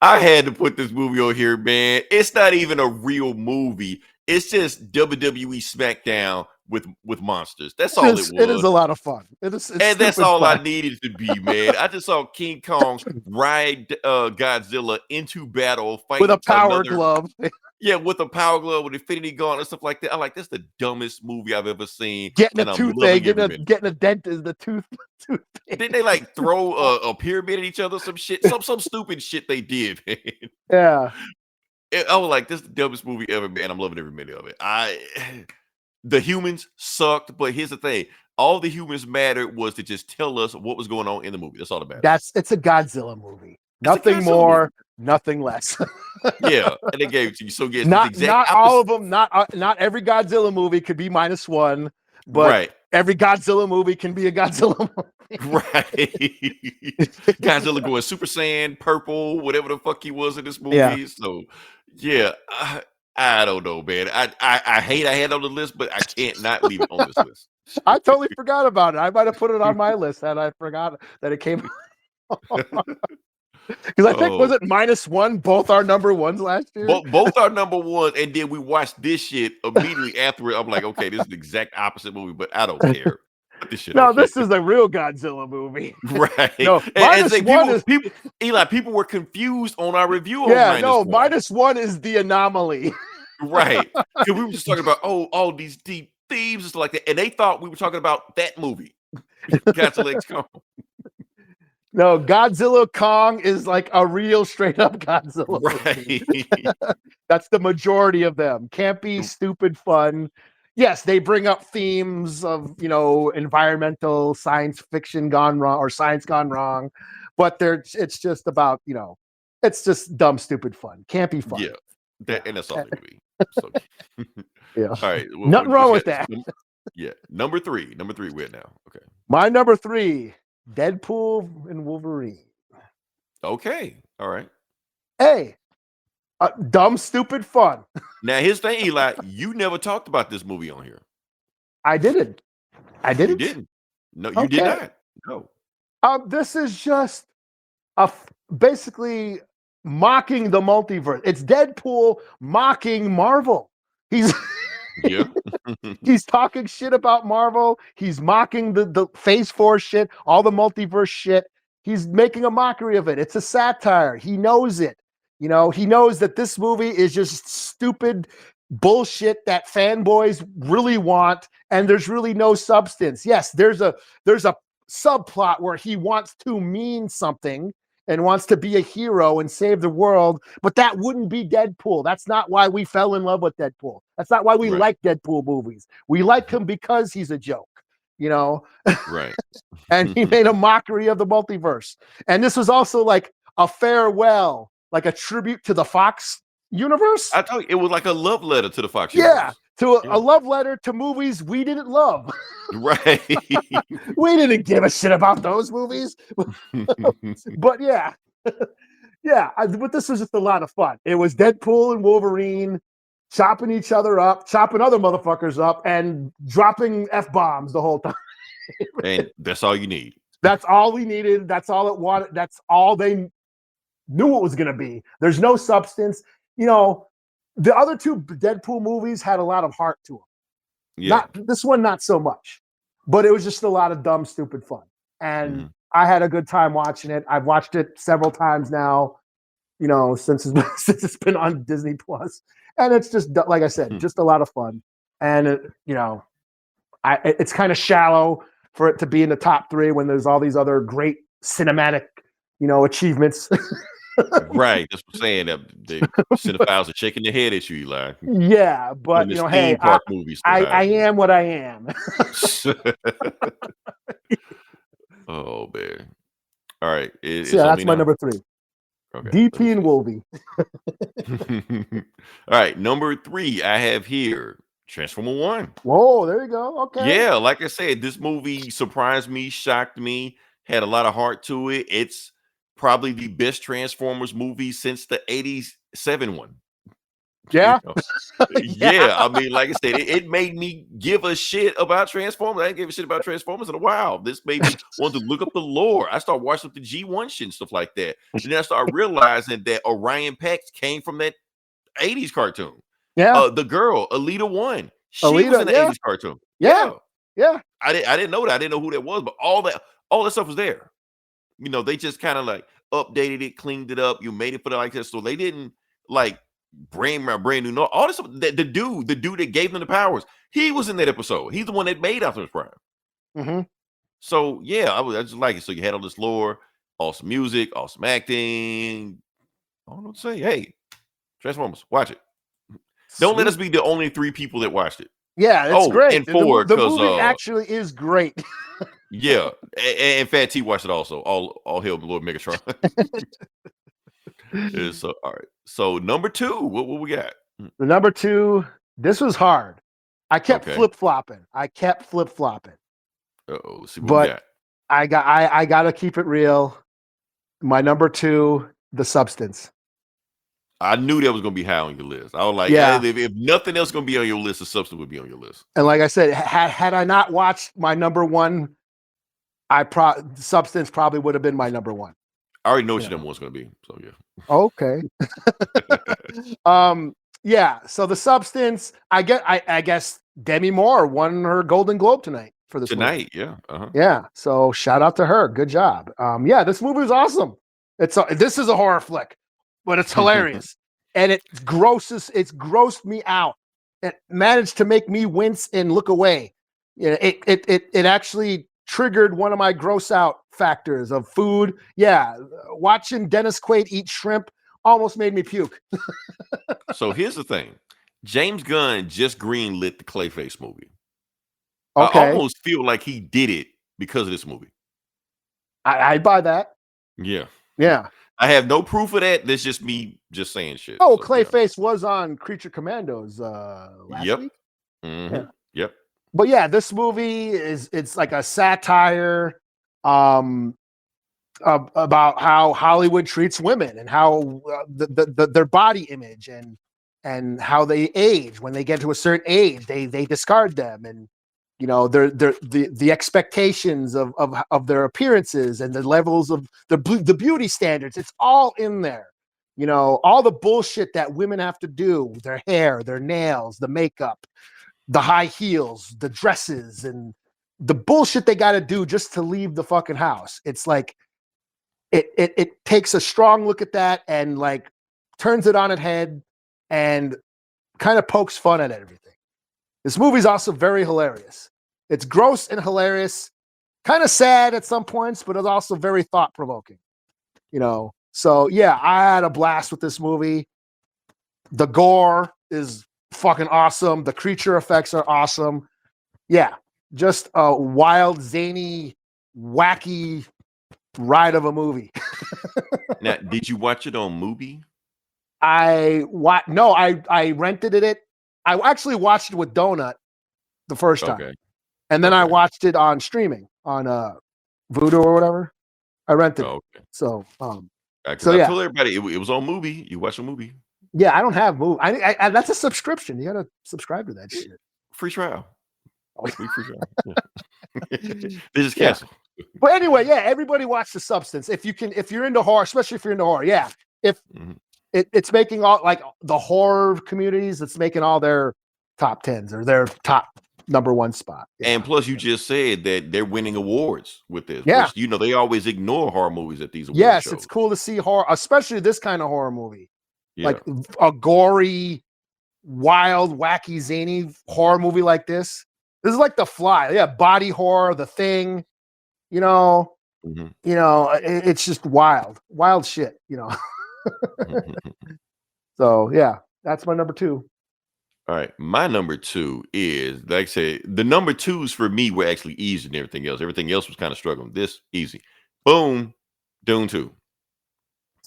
Speaker 6: I had to put this movie on here, man. It's not even a real movie. It's just WWE SmackDown with monsters. That's all it was.
Speaker 7: It is a lot of fun. It's
Speaker 6: and that's all
Speaker 7: fun.
Speaker 6: I needed to be, man. I just saw King Kong ride Godzilla into battle, fighting
Speaker 7: with a power glove.
Speaker 6: Yeah, with a power glove, with Infinity Gauntlet and stuff like that. I'm like, that's the dumbest movie I've ever seen.
Speaker 7: Getting a toothache, getting a dent is the tooth.
Speaker 6: Didn't they like throw a pyramid at each other? Some shit, some stupid shit they did, man.
Speaker 7: Yeah.
Speaker 6: I was like, this is the dumbest movie ever, man. I'm loving every minute of it. The humans sucked, but here's the thing. All the humans mattered was to just tell us what was going on in the movie. That's all that matters.
Speaker 7: It's a Godzilla movie. Nothing more, nothing less.
Speaker 6: Yeah, and they gave it to you. So yeah,
Speaker 7: not all of them. Not every Godzilla movie could be -1, but every Godzilla movie can be a Godzilla movie.
Speaker 6: Right. Godzilla going Super Saiyan, purple, whatever the fuck he was in this movie.
Speaker 7: Yeah.
Speaker 6: So yeah, I don't know, man. I hate I had it on the list, but I can't not leave it on this list.
Speaker 7: I totally forgot about it. I might have put it on my list and I forgot that it came. Because I think was it -1? Both our number ones last year.
Speaker 6: Both our number ones, and then we watched this shit immediately after it. I'm like, okay, this is the exact opposite movie, but I don't care. This shit.
Speaker 7: No, this is a real Godzilla movie,
Speaker 6: right?
Speaker 7: No,
Speaker 6: people were confused on our review.
Speaker 7: Yeah, no, -1 is the anomaly,
Speaker 6: right? Because we were just talking about all these deep themes and stuff like that, and they thought we were talking about that movie, Godzilla X Kong.
Speaker 7: No, Godzilla Kong is like a real straight up Godzilla.
Speaker 6: Right.
Speaker 7: That's the majority of them. Campy, stupid fun. Yes, they bring up themes of, environmental science fiction gone wrong or science gone wrong, but it's just about, it's just dumb, stupid fun. Campy fun.
Speaker 6: Yeah. And that's all it could be. So,
Speaker 7: yeah.
Speaker 6: All right.
Speaker 7: Nothing wrong with that.
Speaker 6: Yeah. Number 3. Number 3 we're at now. Okay.
Speaker 7: My number 3. Deadpool and Wolverine.
Speaker 6: Okay. All right.
Speaker 7: Hey, dumb, stupid fun.
Speaker 6: Now, here's the thing, Eli. You never talked about this movie on here.
Speaker 7: I didn't.
Speaker 6: You didn't. No, you did not. No.
Speaker 7: This is just basically mocking the multiverse. It's Deadpool mocking Marvel. He's he's talking shit about Marvel. He's mocking the Phase 4 shit, all the multiverse shit. He's making a mockery of it. It's a satire. He knows it. He knows that this movie is just stupid bullshit that fanboys really want, and there's really no substance. Yes, there's a subplot where he wants to mean something and wants to be a hero and save the world, but that wouldn't be Deadpool. That's not why we fell in love with Deadpool. That's not why we like Deadpool movies. We like him because he's a joke,
Speaker 6: Right.
Speaker 7: And he made a mockery of the multiverse. And this was also like a farewell, like a tribute to the Fox universe.
Speaker 6: I told you it was like a love letter to the Fox.
Speaker 7: Yeah, to
Speaker 6: Yeah.
Speaker 7: a love letter to movies we didn't love.
Speaker 6: Right.
Speaker 7: We didn't give a shit about those movies. But yeah, yeah. But this was just a lot of fun. It was Deadpool and Wolverine chopping each other up, chopping other motherfuckers up, and dropping F-bombs the whole time.
Speaker 6: And that's all you need.
Speaker 7: That's all we needed. That's all it wanted. That's all they knew it was going to be. There's no substance. You know, the other two Deadpool movies had a lot of heart to them.
Speaker 6: Yeah.
Speaker 7: Not this one, not so much. But it was just a lot of dumb, stupid fun. And I had a good time watching it. I've watched it several times now, you know, since it's been on Disney Plus. And it's just, like I said, just a lot of fun. And, you know, it's kind of shallow for it to be in the top 3 when there's all these other great cinematic, you know, achievements.
Speaker 6: Right. That's what I'm saying. The cinephiles are shaking their head at you, Eli.
Speaker 7: Yeah, but,
Speaker 6: When
Speaker 7: you
Speaker 6: the
Speaker 7: know,
Speaker 6: theme
Speaker 7: hey,
Speaker 6: park movies
Speaker 7: I am what I am.
Speaker 6: Oh, man. All right. It's
Speaker 7: So, yeah,
Speaker 6: on
Speaker 7: that's
Speaker 6: me
Speaker 7: my
Speaker 6: now?
Speaker 7: number 3.
Speaker 6: Okay.
Speaker 7: DP and Wolvie.
Speaker 6: All right. Number 3, I have here Transformer 1.
Speaker 7: Whoa, there you go. Okay.
Speaker 6: Yeah, like I said, this movie surprised me, shocked me, had a lot of heart to it. It's probably the best Transformers movie since the 87 one.
Speaker 7: Yeah.
Speaker 6: You know? Yeah, I mean, like I said, it made me give a shit about Transformers. I didn't give a shit about Transformers in a while. This made me want to look up the lore. I started watching the G1 shit and stuff like that. And then I started realizing that Orion Pax came from that 80s cartoon.
Speaker 7: Yeah.
Speaker 6: The girl, Alita 1, she was
Speaker 7: Alita,
Speaker 6: in the
Speaker 7: yeah.
Speaker 6: 80s cartoon.
Speaker 7: Yeah. Yeah.
Speaker 6: I didn't know that. I didn't know who that was, but all that stuff was there. You know, they just kind of like updated it, cleaned it up. You made it for the like that. So they didn't like brand new. No, all this stuff. The dude that gave them the powers, he was in that episode. He's the one that made Optimus Prime.
Speaker 7: Mm-hmm.
Speaker 6: So yeah, I just like it. So you had all this lore, awesome music, awesome acting. I don't know what to say. Hey, Transformers, watch it. Don't let us be the only 3 people that watched it.
Speaker 7: Yeah, it's great.
Speaker 6: And 4,
Speaker 7: the
Speaker 6: 'cause,
Speaker 7: movie actually is great.
Speaker 6: Yeah, and Fat T watched it also. All hail Lord Megatron. So all right. So number 2, what we got?
Speaker 7: The number 2, this was hard. I kept
Speaker 6: Okay.
Speaker 7: flip-flopping.
Speaker 6: Uh-oh, let's see what
Speaker 7: But
Speaker 6: we got.
Speaker 7: I gotta keep it real. My number 2, The Substance.
Speaker 6: I knew that was gonna be high on your list. I was like,
Speaker 7: Yeah.
Speaker 6: hey, if nothing else gonna be on your list, the substance would be on your list.
Speaker 7: And like I said, had I not watched my number 1, Substance probably would have been my number 1.
Speaker 6: I already know what
Speaker 7: Yeah.
Speaker 6: your number one's gonna be. So yeah.
Speaker 7: Okay. Yeah. So The Substance, I guess Demi Moore won her Golden Globe tonight for this movie.
Speaker 6: Tonight, yeah. Uh-huh.
Speaker 7: Yeah. So shout out to her. Good job. Yeah, this movie is awesome. This is a horror flick, but it's hilarious. And it's grossed me out. It managed to make me wince and look away. You know, it actually triggered one of my gross out factors of food. Yeah. Watching Dennis Quaid eat shrimp almost made me puke.
Speaker 6: So here's the thing. James Gunn just greenlit the Clayface movie.
Speaker 7: Okay.
Speaker 6: I almost feel like he did it because of this movie.
Speaker 7: I buy that.
Speaker 6: Yeah.
Speaker 7: Yeah.
Speaker 6: I have no proof of that. That's just me just saying shit.
Speaker 7: Oh,
Speaker 6: So,
Speaker 7: Clayface was on Creature Commandos last
Speaker 6: Yep.
Speaker 7: week.
Speaker 6: Mhm.
Speaker 7: Yeah.
Speaker 6: Yep.
Speaker 7: But yeah, this movie it's like a satire about how Hollywood treats women and how their body image and how they age. When they get to a certain age, they discard them, and you know the expectations of their appearances and the levels of the beauty standards. It's all in there. You know, all the bullshit that women have to do, their hair, their nails, the makeup, the high heels, the dresses, and the bullshit they got to do just to leave the fucking house. It's like it takes a strong look at that and like turns it on its head and kind of pokes fun at everything. This movie's also very hilarious. It's gross and hilarious, kind of sad at some points, but it's also very thought-provoking. You know, so yeah, I had a blast with this movie. The gore is fucking awesome. The creature effects are awesome. Yeah, just a wild, zany, wacky ride of a movie.
Speaker 6: Now, did you watch it on Mubi?
Speaker 7: No, I rented it. I actually watched it with Donut the first time,
Speaker 6: Okay.
Speaker 7: and then I
Speaker 6: Okay.
Speaker 7: watched it on streaming on Vudu or whatever. I rented it.
Speaker 6: Oh, okay.
Speaker 7: So
Speaker 6: Because
Speaker 7: So,
Speaker 6: I
Speaker 7: yeah.
Speaker 6: told everybody it was on Mubi. You watch a movie,
Speaker 7: yeah, I don't have Vudu. I that's a subscription. You gotta subscribe to that shit.
Speaker 6: free trial.
Speaker 7: Oh.
Speaker 6: Free trial. Yeah. They just
Speaker 7: Yeah.
Speaker 6: cancel.
Speaker 7: But anyway, yeah, everybody watch The Substance if you're into horror, especially if you're into horror. Yeah, if
Speaker 6: Mhm.
Speaker 7: it's making all like the horror communities, it's making all their top tens or their top number one spot. Yeah.
Speaker 6: And plus, you just said that they're winning awards with this.
Speaker 7: Yeah.
Speaker 6: Which, they always ignore horror movies at these awards
Speaker 7: Yes,
Speaker 6: shows.
Speaker 7: it's cool to see horror, especially this kind of horror movie,
Speaker 6: Yeah.
Speaker 7: like a gory, wild, wacky, zany horror movie like this. This is like The Fly. Yeah, body horror, The Thing.
Speaker 6: Mhm.
Speaker 7: It's just wild shit. So yeah, that's my number 2.
Speaker 6: All right. My number 2 is, like I said, the number 2s for me were actually easier than everything else. Everything else was kind of struggling. This, easy. Boom. Dune 2.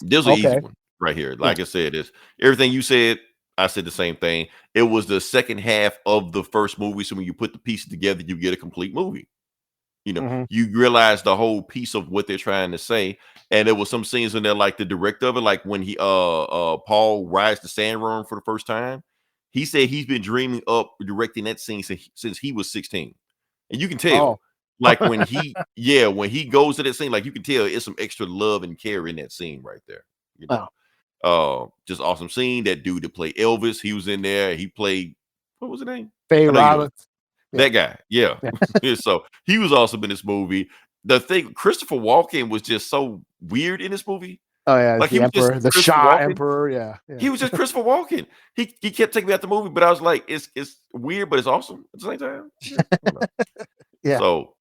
Speaker 6: This was an easy
Speaker 7: Okay.
Speaker 6: one right here. Like I said, it's everything you said. I said the same thing. It was the second half of the first movie. So when you put the pieces together, you get a complete movie.
Speaker 7: Mhm.
Speaker 6: You realize the whole piece of what they're trying to say. And there was some scenes in there, like the director of it, like when he Paul rides the Sandworm for the first time. He said he's been dreaming up directing that scene since he was 16. And you can tell,
Speaker 7: Oh.
Speaker 6: like when he goes to that scene, like you can tell it's some extra love and care in that scene right there. Just awesome scene. That dude that played Elvis, he was in there. He played, what was his name?
Speaker 7: Faye
Speaker 6: I know you know.
Speaker 7: Roberts.
Speaker 6: That guy, yeah. So he was awesome in this movie. The thing, Christopher Walken was just so weird in this movie.
Speaker 7: Oh yeah,
Speaker 6: Like,
Speaker 7: the
Speaker 6: he was just
Speaker 7: emperor, the
Speaker 6: Christopher
Speaker 7: Shah
Speaker 6: Walken.
Speaker 7: emperor. Yeah.
Speaker 6: He was just Christopher Walken. He kept taking me out the movie, but I was like, it's weird, but it's awesome at the same time. I don't know.
Speaker 7: Yeah.
Speaker 6: So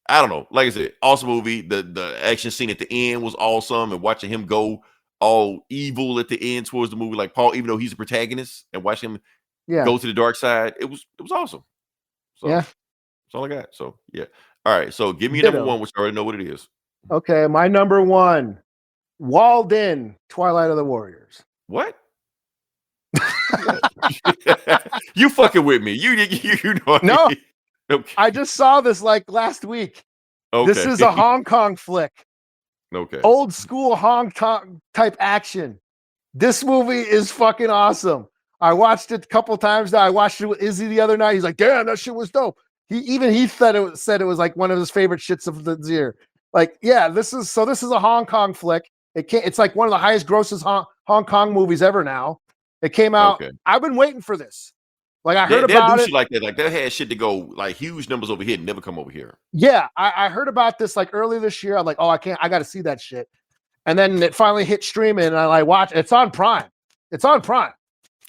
Speaker 6: I don't know. Like I said, awesome movie. The action scene at the end was awesome, and watching him go all evil at the end towards the movie, like Paul, even though he's a protagonist, and watch him
Speaker 7: Yeah.
Speaker 6: go to the dark side, it was awesome. So
Speaker 7: Yeah.
Speaker 6: that's all I got. So yeah. All right. So give me your number
Speaker 7: Ditto.
Speaker 6: 1, which I already know what it is.
Speaker 7: Okay, my number 1, Walled In, Twilight of the Warriors.
Speaker 6: What? You fucking with me. You know.
Speaker 7: No.
Speaker 6: Okay.
Speaker 7: I just saw this like last week.
Speaker 6: Okay.
Speaker 7: This is a Hong Kong flick.
Speaker 6: Okay.
Speaker 7: Old school Hong Kong type action. This movie is fucking awesome. I watched it a couple times now. I watched it with Izzy the other night. He's like, damn, that shit was dope. He said it was like one of his favorite shits of the year. Like, yeah, this is a Hong Kong flick. It's like one of the highest grosses Hong Kong movies ever now. It came out.
Speaker 6: Okay.
Speaker 7: I've been waiting for this. Like, I heard
Speaker 6: They'll
Speaker 7: about
Speaker 6: do
Speaker 7: it.
Speaker 6: shit like that. Like, they had shit to go like huge numbers over here and never come over here.
Speaker 7: Yeah, I heard about this like earlier this year. I'm like, oh, I got to see that shit. And then it finally hit streaming, and I watch. It's on Prime. It's on Prime.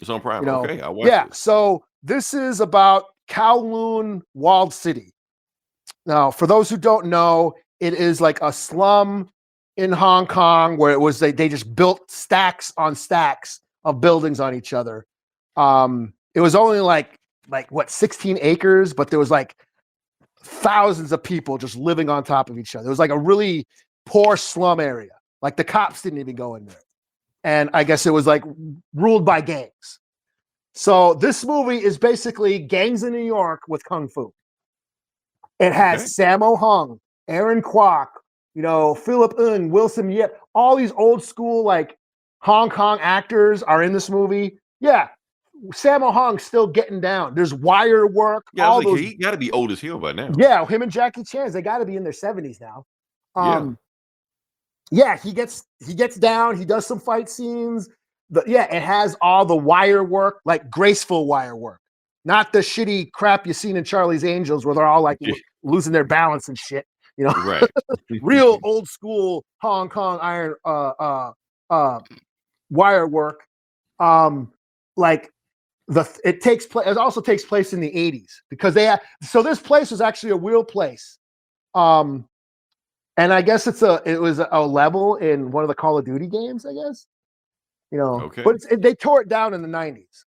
Speaker 6: It's on Prime.
Speaker 7: You know,
Speaker 6: Okay, I watched
Speaker 7: yeah.
Speaker 6: it.
Speaker 7: So this is about Kowloon Walled City. Now, for those who don't know, it is like a slum in Hong Kong where it was they just built stacks on stacks of buildings on each other. It was only like what 16 acres, but there was like thousands of people just living on top of each other. It was like a really poor slum area. Like the cops didn't even go in there. And I guess it was like ruled by gangs. So this movie is basically gangs in New York with kung fu. It has
Speaker 6: Okay.
Speaker 7: Sammo Hung, Aaron Kwok, Philip Ng, Wilson Yip, all these old school like Hong Kong actors are in this movie. Yeah, Sammo Hung's still getting down. There's wire work.
Speaker 6: Yeah, I
Speaker 7: all
Speaker 6: was like,
Speaker 7: those.
Speaker 6: he got to be old as hell by now.
Speaker 7: Yeah, him and Jackie Chan, they got to be in their 70s now. Yeah, he gets down. He does some fight scenes. It has all the wire work, like graceful wire work, not the shitty crap you've seen in Charlie's Angels where they're all like losing their balance and shit.
Speaker 6: Right.
Speaker 7: Real old school Hong Kong iron wire work. It also takes place in the 80s because so this place was actually a real place. And I guess it was a level in one of the Call of Duty games, I guess.
Speaker 6: Okay.
Speaker 7: But they tore it down in the 90s.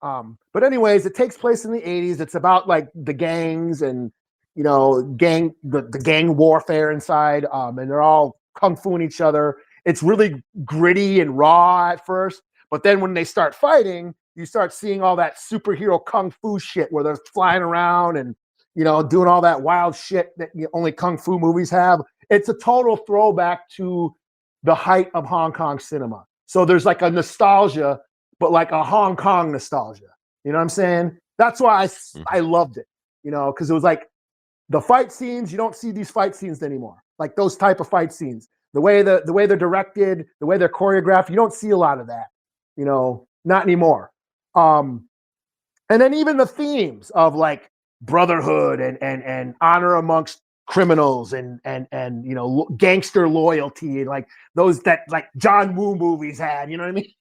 Speaker 7: But anyways, it takes place in the 80s. It's about like the gangs and the gang warfare inside. And they're all kung fuing each other. It's really gritty and raw at first, but then when they start fighting, you start seeing all that superhero kung fu shit where they're flying around and doing all that wild shit that only kung fu movies have. It's a total throwback to the height of Hong Kong cinema. So there's like a nostalgia, but like a Hong Kong nostalgia. You know what I'm saying? That's why I loved it, because it was like the fight scenes. You don't see these fight scenes anymore. Like those type of fight scenes, the way they're directed, the way they're choreographed, you don't see a lot of that, not anymore. And then even the themes of like brotherhood and honor amongst criminals and gangster loyalty and like those that like John Woo movies had, you know what I mean?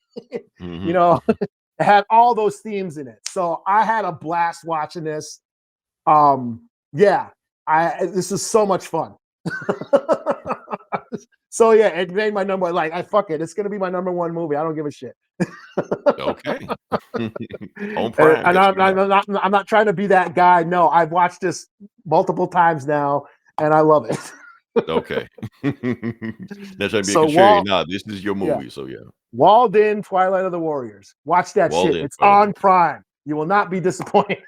Speaker 7: It had all those themes in it. So I had a blast watching this. This is so much fun. So yeah, it made my number. Like, fuck it, it's gonna be my number one movie. I don't give a shit.
Speaker 6: Okay. On Prime,
Speaker 7: and I'm not trying to be that guy. No, I've watched this multiple times now, and I love it.
Speaker 6: Okay. That's trying to be
Speaker 7: So
Speaker 6: a contrarian. Nah, this is your movie.
Speaker 7: Yeah.
Speaker 6: So yeah.
Speaker 7: Walled In, Twilight of the Warriors. Watch that
Speaker 6: Walled
Speaker 7: shit.
Speaker 6: In,
Speaker 7: It's
Speaker 6: Twilight.
Speaker 7: on Prime. You will not be disappointed.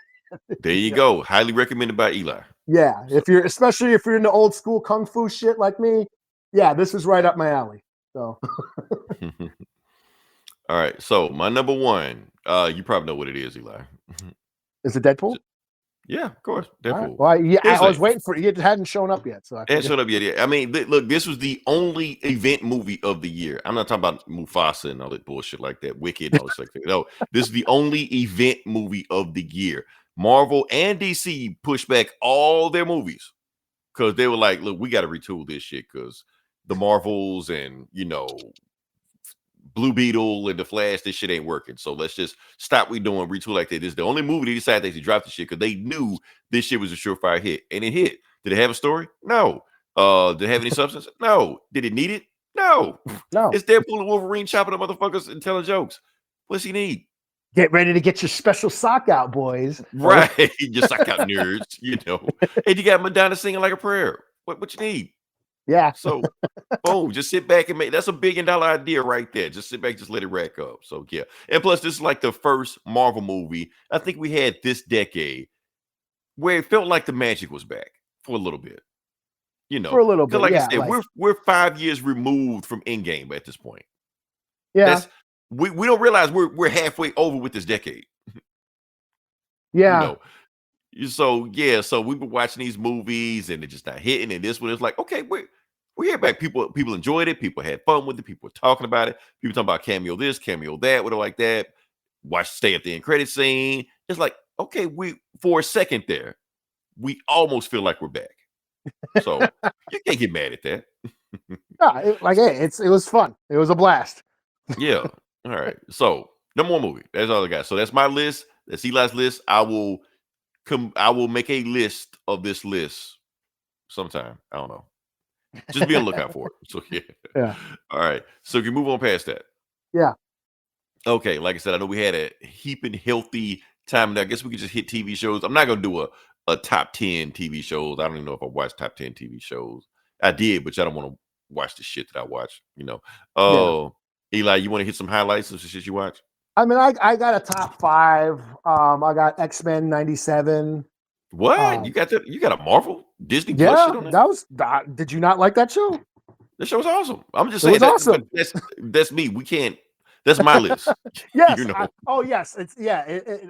Speaker 6: There you go. Highly recommended by Eli.
Speaker 7: Yeah, especially if you're into old school kung fu shit like me, yeah, this is right up my alley. So
Speaker 6: All right. So my number one, you probably know what it is, Eli.
Speaker 7: is it Deadpool?
Speaker 6: Yeah, of course.
Speaker 7: All
Speaker 6: Deadpool.
Speaker 7: right. Well, yeah,
Speaker 6: Here's
Speaker 7: I was
Speaker 6: the-
Speaker 7: waiting for it. It hadn't shown up yet. So I
Speaker 6: It showed up yet. Yeah. I mean, look, this was the only event movie of the year. I'm not talking about Mufasa and all that bullshit like that, Wicked and all this like that. No, this is the only event movie of the year. Marvel and DC pushed back all their movies because they were like, look, we got to retool this shit because the Marvels and, Blue Beetle and the Flash, this shit ain't working. So let's just stop what we doing, retool like that. This is the only movie they decided they dropped the shit because they knew this shit was a surefire hit. And it hit. Did it have a story? No. Did it have any substance? No. Did it need it? No.
Speaker 7: No.
Speaker 6: It's Deadpool and Wolverine chopping the motherfuckers and telling jokes. What's he need?
Speaker 7: Get ready to get your special sock out, boys.
Speaker 6: Right. Just suck out nerds, And you got Madonna singing like a prayer. What you need?
Speaker 7: Yeah.
Speaker 6: So, boom, just sit back and that's $1 billion idea right there. Just sit back, just let it rack up. So, yeah. And plus, this is like the first Marvel movie I think we had this decade where it felt like the magic was back for a little bit.
Speaker 7: For a little bit.
Speaker 6: Like
Speaker 7: Yeah,
Speaker 6: I said, we're 5 years removed from Endgame at this point.
Speaker 7: yeah.
Speaker 6: We don't realize we're halfway over with this decade.
Speaker 7: Yeah.
Speaker 6: So we've been watching these movies and it's just not hitting. And this one is like, okay, we're here back. People enjoyed it. People had fun with it. People were talking about it. People talking about cameo this, cameo that, whatever like that. Stay at the end credit scene. It's like, okay, for a second there, we almost feel like we're back. So you can't get mad at that.
Speaker 7: It was fun. It was a blast.
Speaker 6: Yeah. All right. So number one movie. That's all I got. So that's my list. That's Eli's list. I will make a list of this list sometime. I don't know. Just be on the lookout for it. So
Speaker 7: Yeah.
Speaker 6: All right. So you can move on past that.
Speaker 7: Yeah.
Speaker 6: Okay. Like I said, I know we had a heaping healthy time. And I guess we could just hit TV shows. I'm not gonna do a top 10 TV shows. I don't even know if I watched top 10 TV shows. I did, but I don't want to watch the shit that I watch. Oh. Eli, you want to hit some highlights of the shit you watch?
Speaker 7: I mean, I got a top 5. I got X-Men 97.
Speaker 6: What? You got a Marvel Disney Plus
Speaker 7: Yeah,
Speaker 6: shit on that?
Speaker 7: that was. Did you not like that show?
Speaker 6: That show was awesome. I'm just
Speaker 7: It
Speaker 6: saying
Speaker 7: was awesome.
Speaker 6: That's me. We can't. That's my list.
Speaker 7: Yes.
Speaker 6: Yes.
Speaker 7: It's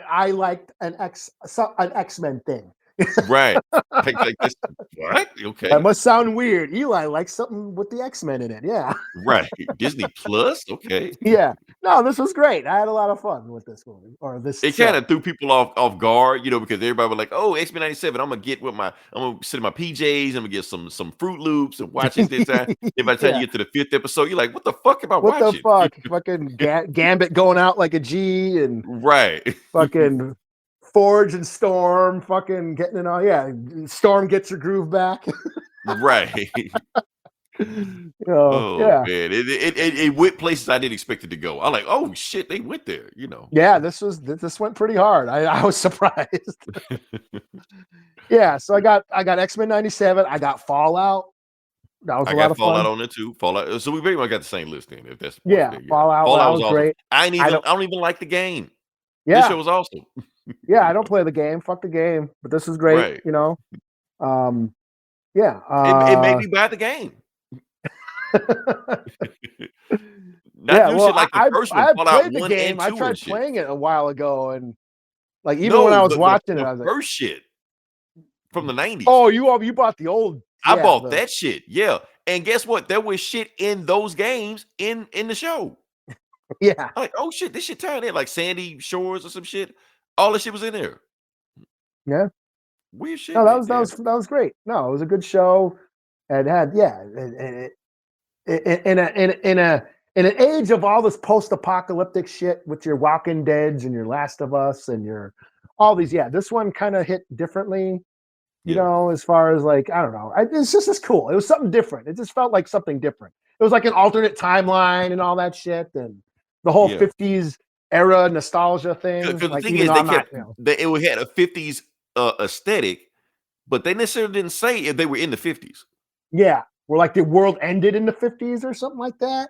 Speaker 7: I liked an X-Men thing.
Speaker 6: Right. Like this, what? Okay.
Speaker 7: That must sound weird. Eli likes something with the X-Men in it. Yeah.
Speaker 6: Right. Disney Plus. Okay.
Speaker 7: Yeah. No, this was great. I had a lot of fun with this movie or this.
Speaker 6: It kind of threw people off guard, because everybody was like, "Oh, X-Men 97. I'm gonna sit in my PJs. I'm gonna get some Fruit Loops and watch it this time." If by the time you get to the 5th episode, you're like, "What the fuck am I
Speaker 7: What
Speaker 6: watching?"
Speaker 7: the fuck? Fucking Gambit going out like a G and
Speaker 6: Right.
Speaker 7: fucking Forge and Storm fucking getting it all. Yeah. Storm gets her groove back.
Speaker 6: Right. Oh
Speaker 7: yeah.
Speaker 6: man, it went places I didn't expect it to go. I'm like, oh shit, they went there.
Speaker 7: Yeah, this went pretty hard. I was surprised. Yeah, so I got X-Men 97. I got Fallout. That was
Speaker 6: I
Speaker 7: a lot
Speaker 6: got
Speaker 7: of
Speaker 6: Fallout
Speaker 7: fun.
Speaker 6: on there too. Fallout. So we pretty much got the same list then. If that's the
Speaker 7: Yeah,
Speaker 6: point there,
Speaker 7: Fallout, that
Speaker 6: Fallout
Speaker 7: was
Speaker 6: was awesome.
Speaker 7: great.
Speaker 6: I
Speaker 7: don't-
Speaker 6: don't even like the game. This
Speaker 7: Yeah,
Speaker 6: show was awesome.
Speaker 7: yeah. I don't play the game. Fuck the game. But this is great.
Speaker 6: Right.
Speaker 7: You know. Yeah.
Speaker 6: It made me buy the game. Not
Speaker 7: yeah.
Speaker 6: new
Speaker 7: Well,
Speaker 6: shit like the first one,
Speaker 7: I
Speaker 6: Fallout
Speaker 7: played the
Speaker 6: 1
Speaker 7: game.
Speaker 6: and
Speaker 7: I
Speaker 6: 2
Speaker 7: tried
Speaker 6: and shit.
Speaker 7: playing it a while ago, and like even
Speaker 6: No,
Speaker 7: when I was
Speaker 6: the
Speaker 7: watching it, I was like,
Speaker 6: first shit from the 90s.
Speaker 7: "Oh, you bought the old."
Speaker 6: I
Speaker 7: yeah,
Speaker 6: bought
Speaker 7: the-
Speaker 6: that shit. Yeah. And guess what? There was shit in those games in the show.
Speaker 7: Yeah.
Speaker 6: I'm like, oh shit, this shit tied in like Sandy Shores or some shit. All the shit was in there.
Speaker 7: Yeah.
Speaker 6: Weird shit.
Speaker 7: No,
Speaker 6: man.
Speaker 7: that was great. No, it was a good show. And had in an age of all this post-apocalyptic shit with your Walking Deads and your Last of Us and your all these, this one kind of hit differently. You
Speaker 6: Yeah.
Speaker 7: know, as far as like, I don't know, it's cool. It was something different. It just felt like something different. It was like an alternate timeline and all that shit, and the whole
Speaker 6: Yeah.
Speaker 7: 50s era nostalgia thing.
Speaker 6: Because the
Speaker 7: Like,
Speaker 6: thing
Speaker 7: even
Speaker 6: is,
Speaker 7: though
Speaker 6: they
Speaker 7: I'm not,
Speaker 6: kept it had a 50s aesthetic, but they necessarily didn't say if they were in the 50s.
Speaker 7: yeah, where like the world ended in the 50s or something like that.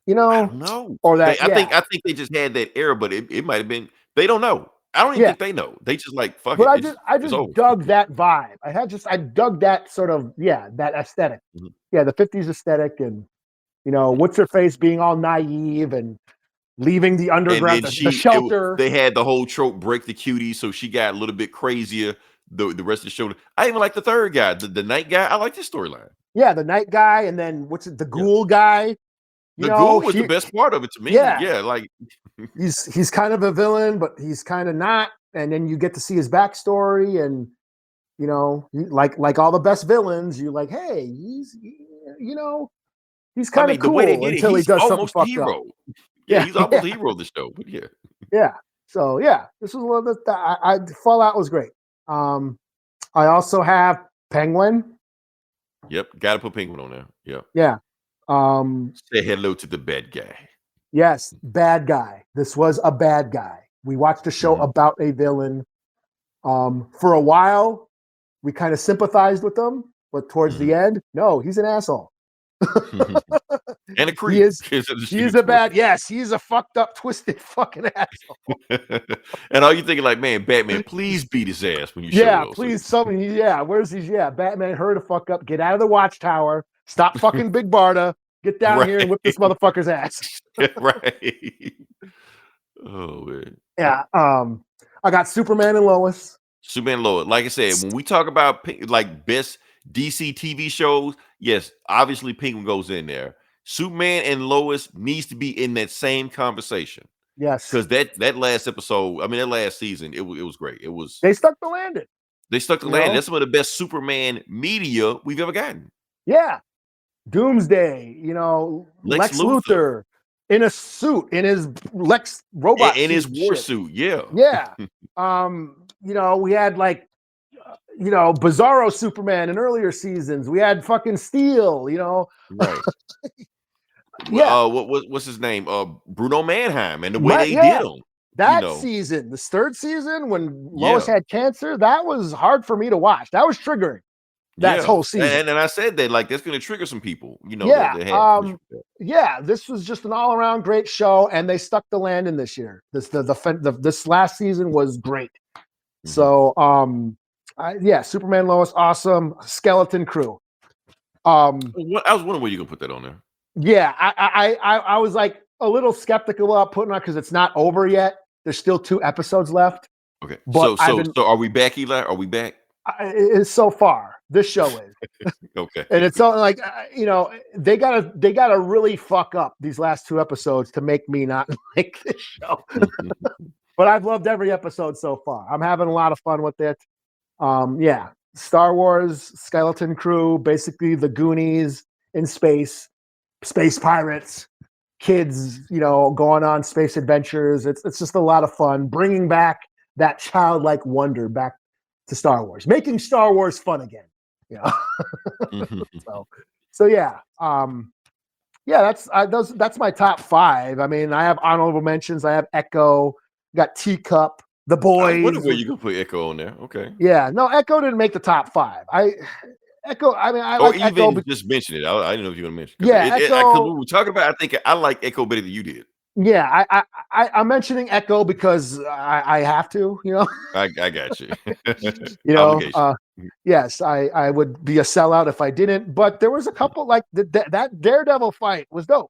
Speaker 7: You
Speaker 6: I
Speaker 7: know,
Speaker 6: don't know.
Speaker 7: or that.
Speaker 6: I think they just had that era, but it might have been. They don't know. I don't even
Speaker 7: Yeah.
Speaker 6: think they know. They just like fuck
Speaker 7: But
Speaker 6: it.
Speaker 7: I
Speaker 6: it's
Speaker 7: just
Speaker 6: over.
Speaker 7: dug that vibe. I dug that sort of that aesthetic.
Speaker 6: Mhm.
Speaker 7: Yeah, the 50s aesthetic, and what's her face being all naive and leaving the
Speaker 6: And
Speaker 7: underground,
Speaker 6: then
Speaker 7: the shelter.
Speaker 6: they had the whole trope break the cutie, so she got a little bit crazier. The rest of the show. I even like the third guy, the night guy. I like this storyline.
Speaker 7: Yeah, the night guy, and then the ghoul guy.
Speaker 6: The ghoul was the best part of it to me.
Speaker 7: Yeah.
Speaker 6: Like
Speaker 7: he's kind of a villain, but he's kind of not. And then you get to see his backstory, and like all the best villains, you're like, hey, he's kind of cool
Speaker 6: the way they did
Speaker 7: until he
Speaker 6: he's
Speaker 7: does something
Speaker 6: almost
Speaker 7: fucked
Speaker 6: a
Speaker 7: up.
Speaker 6: hero.
Speaker 7: Yeah,
Speaker 6: he's almost a hero of the show. But yeah.
Speaker 7: Yeah. So this was one that Fallout was great. I also have Penguin.
Speaker 6: Yep, got to put Penguin on there. Yep.
Speaker 7: Yeah.
Speaker 6: Say hello to the bad guy.
Speaker 7: Yes, bad guy. This was a bad guy. We watched a show about a villain. For a while, we kind of sympathized with him, but towards the end, no, he's an asshole.
Speaker 6: And a creep.
Speaker 7: He's a bad. Yes, he's a fucked up, twisted fucking asshole.
Speaker 6: And all you thinking like, man, Batman, please beat his ass when you show
Speaker 7: Yeah,
Speaker 6: those.
Speaker 7: please, something. Yeah, where's these? Yeah, Batman, hurry the fuck up. Get out of the watchtower. Stop fucking Big Barda. Get down here and whip this motherfucker's ass.
Speaker 6: Right. Oh man.
Speaker 7: Yeah. I got Superman and Lois.
Speaker 6: Superman and Lois. Like I said, when we talk about like best DC TV shows, yes, obviously Penguin goes in there. Superman and Lois needs to be in that same conversation.
Speaker 7: Yes,
Speaker 6: because that last episode, I mean that last season, it was great. It was
Speaker 7: they stuck the landing.
Speaker 6: They stuck the landing. That's some of the best Superman media we've ever gotten.
Speaker 7: Yeah, Doomsday. Lex Luthor in a suit, in his Lex robot,
Speaker 6: in his war
Speaker 7: shit.
Speaker 6: suit. Yeah,
Speaker 7: yeah. We had like. Bizarro Superman in earlier seasons. We had fucking Steel,
Speaker 6: Right.
Speaker 7: Yeah.
Speaker 6: What's his name? Bruno Mannheim, and the way they did him.
Speaker 7: That season, this third season, when Lois had cancer, that was hard for me to watch. That was triggering. That whole season.
Speaker 6: And I said that like that's going to trigger some people.
Speaker 7: This was just an all around great show, and they stuck the landing this year. This last season was great. Mm-hmm. So Superman, Lois, awesome. Skeleton Crew.
Speaker 6: I was wondering where you gonna put that on there.
Speaker 7: Yeah, I was like a little skeptical about putting on because it's not over yet. There's still 2 episodes left.
Speaker 6: Okay,
Speaker 7: but
Speaker 6: so are we back, Eli? Are we back?
Speaker 7: So far, this show is
Speaker 6: okay,
Speaker 7: and it's all like they gotta really fuck up these last 2 episodes to make me not like this show. But I've loved every episode so far. I'm having a lot of fun with it. Star Wars, Skeleton Crew, basically the Goonies in space pirates, kids, going on space adventures. It's just a lot of fun, bringing back that childlike wonder back to Star Wars, making Star Wars fun again. That's my top 5. I mean, I have honorable mentions. I have Echo, got Teacup, The Boys.
Speaker 6: I wonder where you can put Echo on there. Okay.
Speaker 7: Yeah, no, Echo didn't make the top 5. Echo. I mean, I
Speaker 6: Or
Speaker 7: like Echo.
Speaker 6: even just mention it. I didn't know if you want to mention.
Speaker 7: Yeah,
Speaker 6: Because
Speaker 7: Echo.
Speaker 6: we were talking about. I think I like Echo better than you did.
Speaker 7: Yeah, I'm mentioning Echo because I have to. You know.
Speaker 6: I got you.
Speaker 7: You know.
Speaker 6: Obligation.
Speaker 7: Yes, I would be a sellout if I didn't. But there was a couple like that Daredevil fight was dope.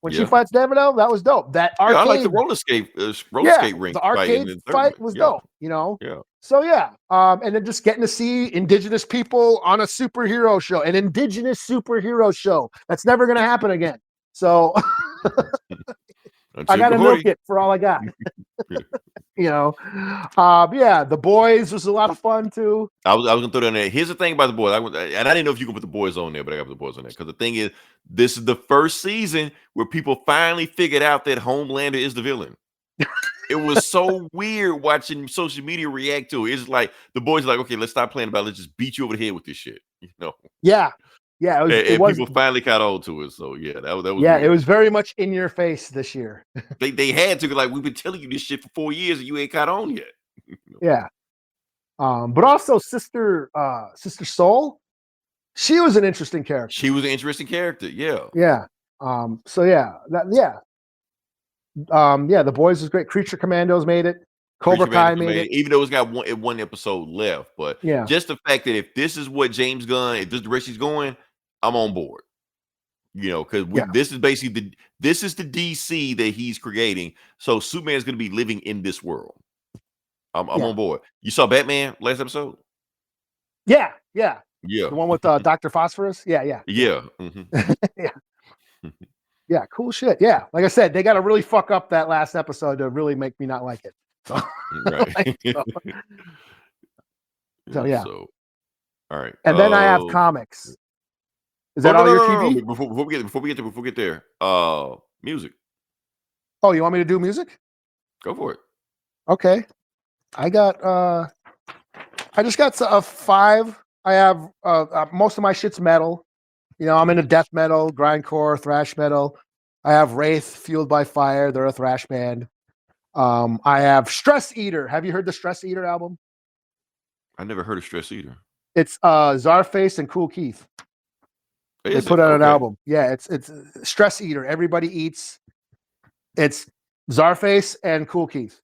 Speaker 7: When she
Speaker 6: Yeah.
Speaker 7: fights Daredevil, that was dope. That
Speaker 6: Yeah,
Speaker 7: arcade,
Speaker 6: I like the roller skate ring.
Speaker 7: the
Speaker 6: fight in
Speaker 7: arcade
Speaker 6: the third
Speaker 7: fight
Speaker 6: one.
Speaker 7: was
Speaker 6: Yeah.
Speaker 7: dope. You know.
Speaker 6: Yeah.
Speaker 7: So yeah, and then just getting to see indigenous people on a superhero show, an indigenous superhero show. That's never going to happen again. So I got to milk it for all I got. You know, yeah, The Boys was a lot of fun too.
Speaker 6: I was gonna throw that in there. Here's the thing about The Boys, and I didn't know if you could put The Boys on there, but I got The Boys on there because the thing is, this is the first season where people finally figured out that Homelander is the villain. It was so weird watching social media react to it. It's like the boys are like, okay, let's stop playing about it. Let's just beat you over the head with this shit. You know?
Speaker 7: Yeah. Yeah.
Speaker 6: It was people finally caught on to it. So yeah, that was
Speaker 7: yeah,
Speaker 6: weird.
Speaker 7: it was very much in your face this year.
Speaker 6: They had to, like, we've been telling you this shit for 4 years and you ain't caught on yet.
Speaker 7: Yeah. But also Sister Soul, she was an interesting character.
Speaker 6: She was an interesting character, yeah.
Speaker 7: Yeah. So yeah, The Boys was great. Creature Commandos made it. Cobra Kai made it.
Speaker 6: Even though it's got one episode left, but
Speaker 7: yeah,
Speaker 6: just the fact that if this is what James Gunn, if this direction he's going, I'm on board. You know, because this is basically the DC that he's creating. So Superman is going to be living in this world. I'm on board. You saw Batman last episode?
Speaker 7: Yeah.
Speaker 6: The
Speaker 7: one with Dr. Phosphorus. Yeah.
Speaker 6: Mm-hmm.
Speaker 7: Yeah. Yeah, cool shit. Yeah, like I said, they got to really fuck up that last episode to really make me not like it. So,
Speaker 6: right.
Speaker 7: so yeah.
Speaker 6: So, all right.
Speaker 7: And then I have comics. Is that all your TV?
Speaker 6: Before we get there, music.
Speaker 7: Oh, you want me to do music?
Speaker 6: Go for it.
Speaker 7: Okay. I just got a 5. I have most of my shit's metal. You know, I'm into death metal, grindcore, thrash metal. I have Wraith, Fueled by Fire. They're a thrash band. I have Stress Eater. Have you heard the Stress Eater album?
Speaker 6: I never heard of Stress Eater.
Speaker 7: It's Czarface and Kool Keith. They put out an album. Yeah, it's Stress Eater. Everybody eats. It's Czarface and Kool Keith.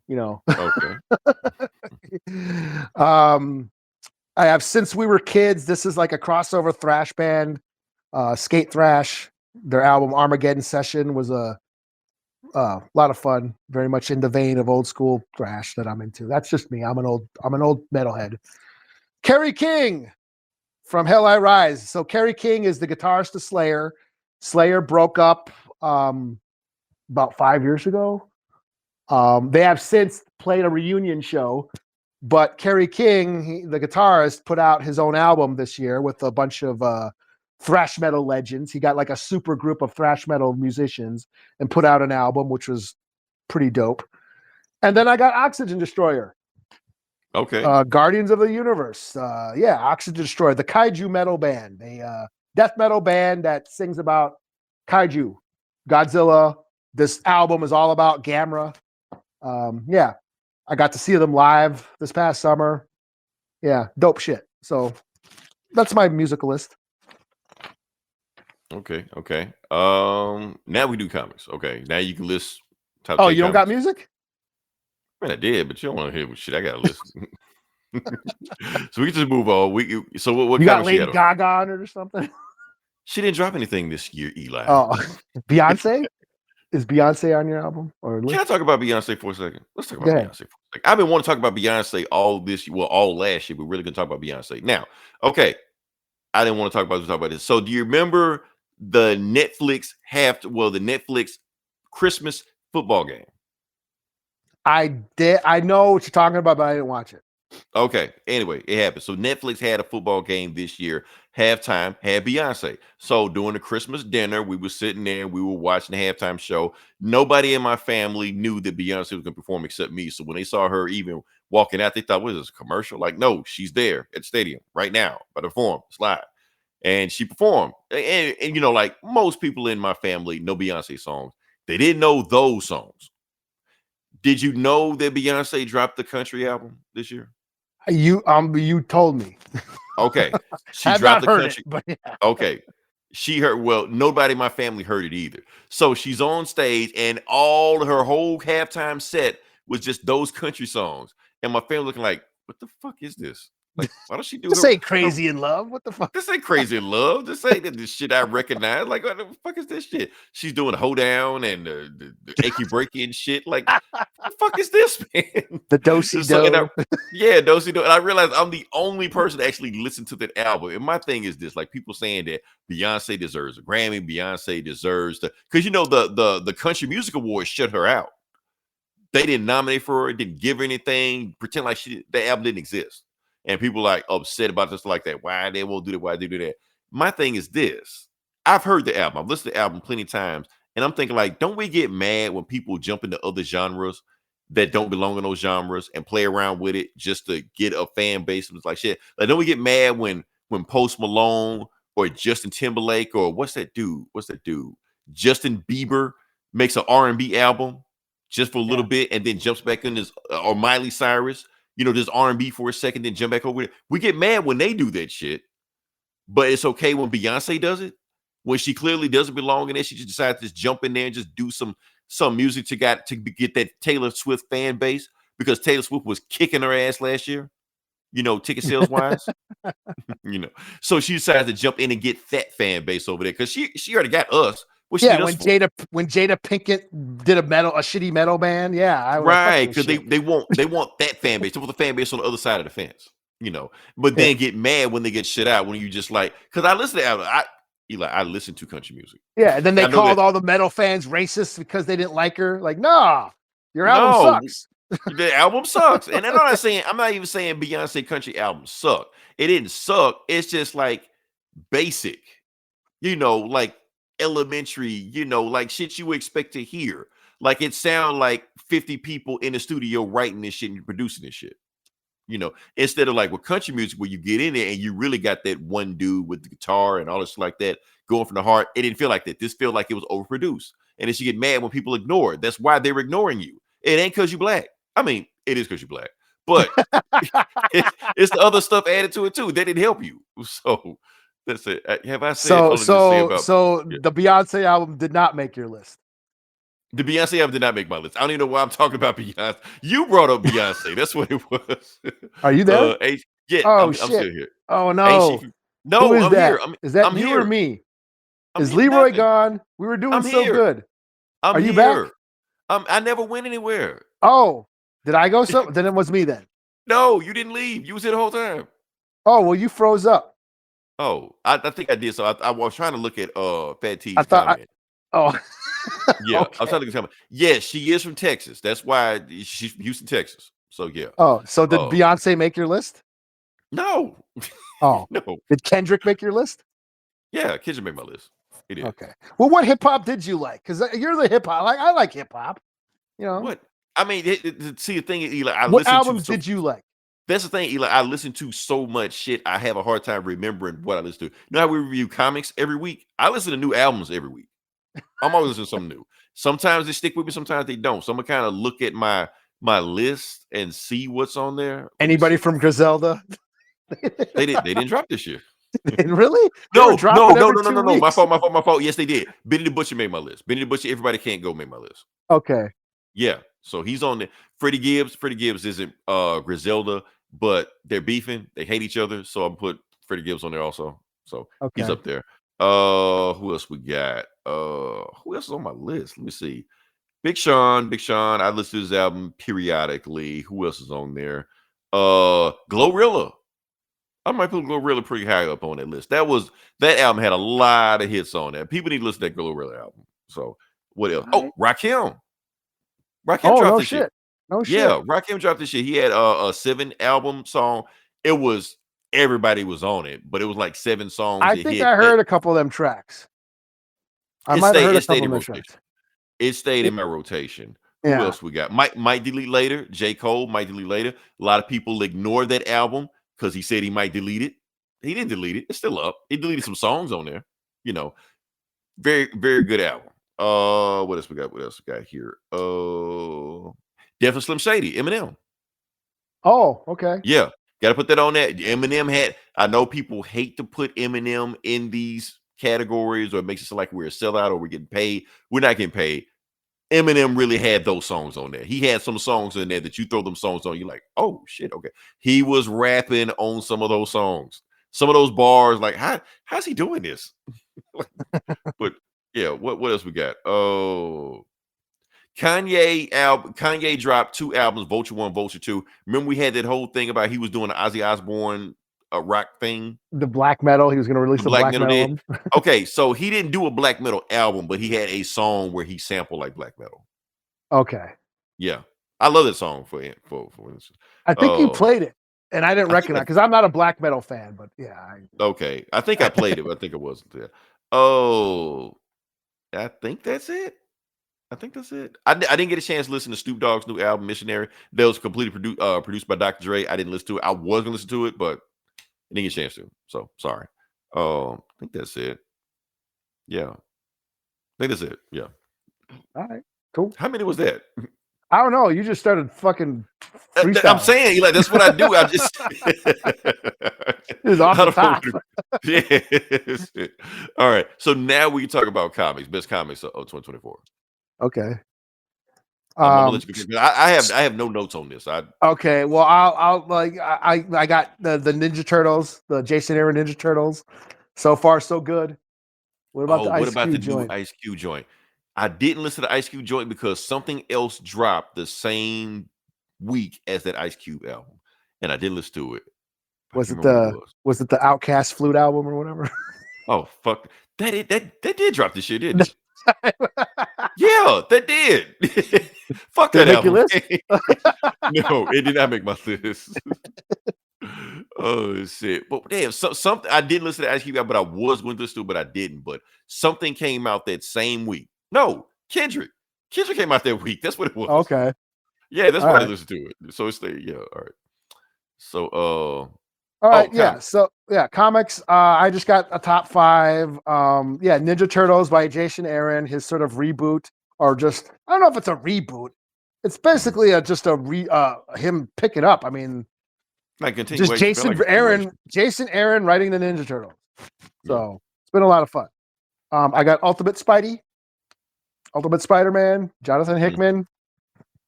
Speaker 7: You know.
Speaker 6: Okay.
Speaker 7: I have Since We Were Kids. This is like a crossover thrash band, skate thrash. Their album Armageddon Session was a lot of fun. Very much in the vein of old school thrash that I'm into. That's just me. I'm an old metalhead. Kerry King from Hell I Rise. So Kerry King is the guitarist of Slayer. Slayer broke up about 5 years ago. They have since played a reunion show. But Kerry King, the guitarist, put out his own album this year with a bunch of thrash metal legends. He got like a super group of thrash metal musicians and put out an album, which was pretty dope. And then I got Oxygen Destroyer.
Speaker 6: Okay.
Speaker 7: Guardians of the Universe. Oxygen Destroyer, the kaiju metal band, a death metal band that sings about kaiju, Godzilla. This album is all about Gamera. I got to see them live this past summer. Yeah, dope shit. So that's my musical list.
Speaker 6: Okay. Now we do comics. Okay. Now you can list top
Speaker 7: 10
Speaker 6: comics.
Speaker 7: You don't got music?
Speaker 6: I mean, I did, but you don't want to hear what shit I got to listen. So we can just move on. What
Speaker 7: you got Lady Gaga on it or something?
Speaker 6: She didn't drop anything this year, Eli.
Speaker 7: Oh, Beyonce? Is Beyonce on your album? Or
Speaker 6: can I talk about Beyonce for a second? Let's talk about Beyonce for a second. I've been wanting to talk about Beyonce all last year. We're really going to talk about Beyonce. Now, okay. I didn't want to talk about this. So do you remember the Netflix Christmas football game?
Speaker 7: I did. I know what you're talking about, but I didn't watch it.
Speaker 6: Okay. Anyway, it happened. So Netflix had a football game this year. Halftime had Beyonce. So during the Christmas dinner, we were sitting there and we were watching the halftime show. Nobody in my family knew that Beyonce was going to perform except me. So when they saw her even walking out, they thought, what is this, a commercial? Like, no, she's there at the stadium right now, about to perform. It's live. And she performed. And you know, like most people in my family know Beyonce songs. They didn't know those songs. Did you know that Beyonce dropped the country album this year?
Speaker 7: You told me.
Speaker 6: Okay, she
Speaker 7: Have
Speaker 6: dropped
Speaker 7: not
Speaker 6: the
Speaker 7: heard
Speaker 6: country.
Speaker 7: it, but yeah.
Speaker 6: Okay. She heard, well, nobody in my family heard it either. So she's on stage, and all her whole halftime set was just those country songs. And my family looking like, what the fuck is this? Like, why does she do
Speaker 7: This
Speaker 6: her,
Speaker 7: ain't Crazy in Love. What the fuck?
Speaker 6: this ain't Crazy in Love. This ain't this shit I recognize. Like, what the fuck is this shit? She's doing Hoedown and the Achy Breaky and shit. Like, what the fuck is this, man?
Speaker 7: The Dosey
Speaker 6: So, and
Speaker 7: Do.
Speaker 6: yeah, Dosey Do. And I realized I'm the only person to actually listen to that album. And my thing is this: like people saying that Beyonce deserves a Grammy, Beyonce deserves because the Country Music Awards shut her out. They didn't nominate for her, didn't give her anything, pretend like the album didn't exist. And people like upset about this like that. Why they won't do that? Why they do that? My thing is this: I've heard the album, I've listened to the album plenty of times, and I'm thinking like, don't we get mad when people jump into other genres that don't belong in those genres and play around with it just to get a fan base? And it's like shit. Like, don't we get mad when Post Malone or Justin Timberlake or what's that dude? Justin Bieber makes an R&B album just for a little bit and then jumps back in this, or Miley Cyrus, just R&B for a second, then jump back over it. We get mad when they do that shit, but it's okay when Beyonce does it. When she clearly doesn't belong in it, she just decides to just jump in there and just do some music to get that Taylor Swift fan base, because Taylor Swift was kicking her ass last year, ticket sales wise. So she decides to jump in and get that fan base over there because she already got us. What she
Speaker 7: Yeah,
Speaker 6: did us for.
Speaker 7: when Jada Pinkett did a shitty metal band, yeah, I
Speaker 6: Right, because they want that fan base. They want the fan base on the other side of the fence, But then get mad when they get shit out when you just like, because I listen to album, I listen to country music.
Speaker 7: Yeah, and then they
Speaker 6: I know
Speaker 7: called
Speaker 6: that-
Speaker 7: all the metal fans racist because they didn't like her. Like, nah, your album sucks.
Speaker 6: The album sucks, and I'm not even saying Beyonce country albums suck. It didn't suck. It's just like basic, like elementary, like shit you expect to hear. Like it sound like 50 people in the studio writing this shit and producing this shit. Instead of like with country music where you get in there and you really got that one dude with the guitar and all this like that going from the heart. It didn't feel like that. This felt like it was overproduced. And then you get mad when people ignore it. That's why they're ignoring you. It ain't because you black. I mean, it is because you're black, but it's the other stuff added to it too. That didn't help you. So that's it. Have I said
Speaker 7: so
Speaker 6: Yeah.
Speaker 7: the Beyonce album did not make your list?
Speaker 6: The Beyonce album did not make my list. I don't even know why I'm talking about Beyonce. You brought up Beyonce. That's what it was.
Speaker 7: Are you there?
Speaker 6: Yeah,
Speaker 7: Oh,
Speaker 6: I'm
Speaker 7: shit.
Speaker 6: still here.
Speaker 7: Oh no.
Speaker 6: Ain't she- No,
Speaker 7: Who is
Speaker 6: I'm
Speaker 7: that?
Speaker 6: here.
Speaker 7: Is that
Speaker 6: I'm
Speaker 7: you
Speaker 6: here.
Speaker 7: or me?
Speaker 6: I'm
Speaker 7: Is
Speaker 6: here.
Speaker 7: Leroy
Speaker 6: Nothing.
Speaker 7: gone? We were doing
Speaker 6: I'm
Speaker 7: so
Speaker 6: here.
Speaker 7: good.
Speaker 6: I'm
Speaker 7: Are you
Speaker 6: here.
Speaker 7: back?
Speaker 6: I never went anywhere.
Speaker 7: Oh, did I go so? Then it was me then.
Speaker 6: No, you didn't leave. You was here the whole time.
Speaker 7: Oh, well, you froze up.
Speaker 6: Oh, I think I did. So I was trying to look at Fat T's
Speaker 7: I thought
Speaker 6: comment.
Speaker 7: Oh,
Speaker 6: Yeah,
Speaker 7: okay.
Speaker 6: I was trying to look at comment. Yes, she is from Texas. That's why she's from Houston, Texas. So yeah.
Speaker 7: Oh, so did
Speaker 6: Oh.
Speaker 7: Beyonce make your list?
Speaker 6: No,
Speaker 7: Oh,
Speaker 6: no.
Speaker 7: did Kendrick make your list?
Speaker 6: Yeah, Kendrick made my list. He did.
Speaker 7: Okay. Well, what hip hop did you like? Because you're the hip hop. I like hip hop.
Speaker 6: What? I mean, see the thing, Eli. I
Speaker 7: What
Speaker 6: listened
Speaker 7: albums
Speaker 6: to
Speaker 7: did you like?
Speaker 6: That's the thing, Eli. I listen to so much shit. I have a hard time remembering what I listen to. You know how we review comics every week? I listen to new albums every week. I'm always listening to something new. Sometimes they stick with me, sometimes they don't. So I'm gonna kind of look at my list and see what's on there. Let me
Speaker 7: Anybody
Speaker 6: see.
Speaker 7: from Griselda?
Speaker 6: They didn't drop this year.
Speaker 7: Really? They
Speaker 6: No,
Speaker 7: were dropping every 2
Speaker 6: no. My
Speaker 7: weeks.
Speaker 6: fault. Yes, they did. Benny the Butcher made my list. Benny the Butcher, Everybody Can't Go made my list.
Speaker 7: Okay.
Speaker 6: Yeah, so he's on there. Freddie Gibbs isn't Griselda, but they're beefing. They hate each other. So I'm put Freddie Gibbs on there also. So he's
Speaker 7: Okay.
Speaker 6: up there. Who else we got? Who else is on my list? Let me see. Big Sean. I listen to his album periodically. Who else is on there? Glorilla. I might put Glorilla pretty high up on that list. That album had a lot of hits on that. People need to listen to that Glorilla album. So what else? Oh, Rakim. Rakim
Speaker 7: Oh,
Speaker 6: dropped
Speaker 7: no
Speaker 6: this shit.
Speaker 7: shit. No shit.
Speaker 6: Yeah, Rakim dropped this shit. He had a 7 album song. It was everybody was on it, but it was like 7 songs.
Speaker 7: I
Speaker 6: that
Speaker 7: think
Speaker 6: hit
Speaker 7: I heard
Speaker 6: that-
Speaker 7: a couple of them tracks. I
Speaker 6: It
Speaker 7: might have
Speaker 6: stayed-
Speaker 7: heard
Speaker 6: it
Speaker 7: a
Speaker 6: stayed
Speaker 7: couple
Speaker 6: in
Speaker 7: of them
Speaker 6: rotation.
Speaker 7: tracks.
Speaker 6: It stayed in my rotation. Who
Speaker 7: Yeah.
Speaker 6: else we got? Might delete later. J. Cole might delete later. A lot of people ignore that album because he said he might delete it. He didn't delete it. It's still up. He deleted some songs on there. Very, very good album. What else we got? What else we got here? Definitely Slim Shady, Eminem.
Speaker 7: Oh, okay.
Speaker 6: Yeah, Gotta put that on that. Eminem had, I know people hate to put Eminem in these categories, or it makes it sound like we're a sellout or we're getting paid. We're not getting paid. Eminem really had those songs on there. He had some songs in there that you throw them songs on, you're like, oh shit, okay. He was rapping on some of those songs. Some of those bars, like, how's he doing this? But yeah, what else we got? Oh, Kanye dropped 2 albums, Vulture 1, Vulture 2. Remember we had that whole thing about he was doing an Ozzy Osbourne rock thing?
Speaker 7: The black metal. He was going to release
Speaker 6: The
Speaker 7: a black metal
Speaker 6: did.
Speaker 7: album.
Speaker 6: Okay, so he didn't do a black metal album, but he had a song where he sampled like black metal.
Speaker 7: Okay.
Speaker 6: Yeah. I love that song for instance.
Speaker 7: I think you played it, and I didn't
Speaker 6: I think
Speaker 7: recognize because I'm not a black metal fan, but yeah.
Speaker 6: Okay. I think I played it, but I think it wasn't there. Oh, I think that's it. I didn't get a chance to listen to Snoop Dogg's new album, Missionary. That was completely produced by Dr. Dre. I didn't listen to it. I was gonna listen to it, but I didn't get a chance to. So sorry. I think that's it. Yeah. I think that's it. Yeah.
Speaker 7: All right. Cool.
Speaker 6: How many was that?
Speaker 7: I don't know. You just started fucking freestyling.
Speaker 6: I'm saying, like, that's what I do. I just
Speaker 7: It's off the top.
Speaker 6: Yes. All right. So now we can talk about comics, best comics of 2024.
Speaker 7: Okay.
Speaker 6: I'm gonna let you continue. I have no notes on this.
Speaker 7: Okay. Well, I'll like I got the Ninja Turtles, the Jason Aaron Ninja Turtles. So far, so good. What about the
Speaker 6: new Ice Cube joint? I didn't listen to the Ice Cube joint because something else dropped the same week as that Ice Cube album, and I didn't listen to it.
Speaker 7: Was it the Outkast flute album or whatever?
Speaker 6: Oh fuck! That did drop this shit, didn't it? Yeah, that did. Fuck
Speaker 7: Did
Speaker 6: that
Speaker 7: it make your
Speaker 6: album. No, it did not make my list. Oh shit! But damn, something I didn't listen to Ice Cube, but I was going to listen to it, but I didn't. But something came out that same week. No, Kendrick came out that week. That's what it was.
Speaker 7: Okay.
Speaker 6: Yeah, that's
Speaker 7: All
Speaker 6: why
Speaker 7: right.
Speaker 6: I listened to it. So it's there. Yeah. All right. So
Speaker 7: All right, yeah.
Speaker 6: comics.
Speaker 7: So yeah, comics. I just got a top 5. Yeah, Ninja Turtles by Jason Aaron, his sort of reboot, or just I don't know if it's a reboot. It's basically him picking up. I mean,
Speaker 6: Like
Speaker 7: just
Speaker 6: continuation.
Speaker 7: Jason Aaron writing the Ninja Turtles. So it's been a lot of fun. I got Ultimate Spider-Man, Jonathan Hickman.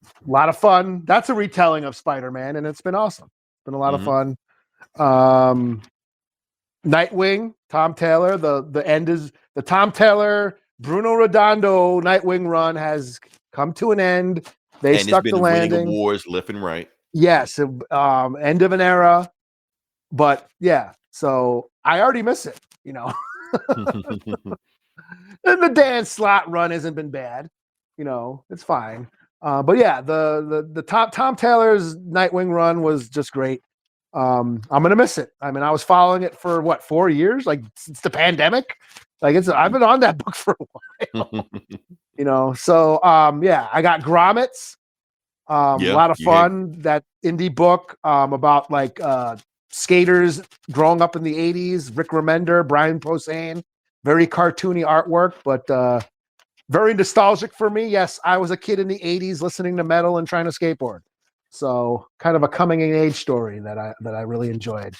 Speaker 7: A lot of fun. That's a retelling of Spider-Man, and it's been awesome. It's been a lot of fun. Nightwing, Tom Taylor. The end is the Tom Taylor, Bruno Redondo Nightwing run has come to an end. They
Speaker 6: and
Speaker 7: stuck
Speaker 6: it's
Speaker 7: the
Speaker 6: been winning
Speaker 7: landing.
Speaker 6: awards left and right.
Speaker 7: Yes, end of an era. But yeah, so I already miss it, you know. And the Dan Slott run hasn't been bad, you know, it's fine. But yeah, the Tom Taylor's Nightwing run was just great. I'm gonna miss it. I mean, I was following it for what, 4 years, like since the pandemic. Like I've been on that book for a while, you know. So yeah, I got Grommets. A lot of fun. That indie book about like skaters growing up in the 80s. Rick Remender, Brian Posehn, very cartoony artwork, but very nostalgic for me. Yes, I was a kid in the 80s listening to metal and trying to skateboard. So kind of a coming of age story that I really enjoyed.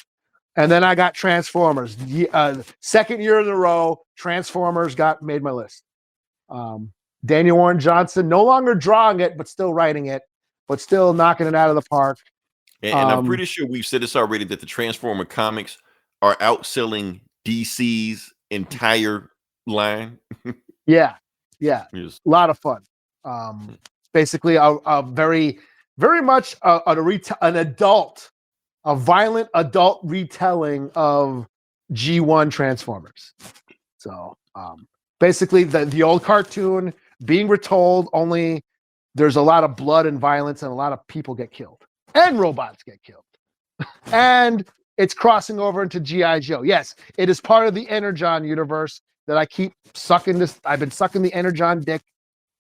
Speaker 7: And then I got Transformers. Second year in a row, Transformers made my list. Daniel Warren Johnson, no longer drawing it, but still writing it, but still knocking it out of the park.
Speaker 6: And I'm pretty sure we've said this already, that the Transformer comics are outselling DC's entire line.
Speaker 7: Yeah.
Speaker 6: Yes.
Speaker 7: A lot of fun. Basically a very, very much a violent adult retelling of G1 Transformers. So basically the old cartoon being retold, only there's a lot of blood and violence and a lot of people get killed and robots get killed. And it's crossing over into G.I. Joe. Yes, it is part of the Energon universe that I keep sucking this. I've been sucking the Energon dick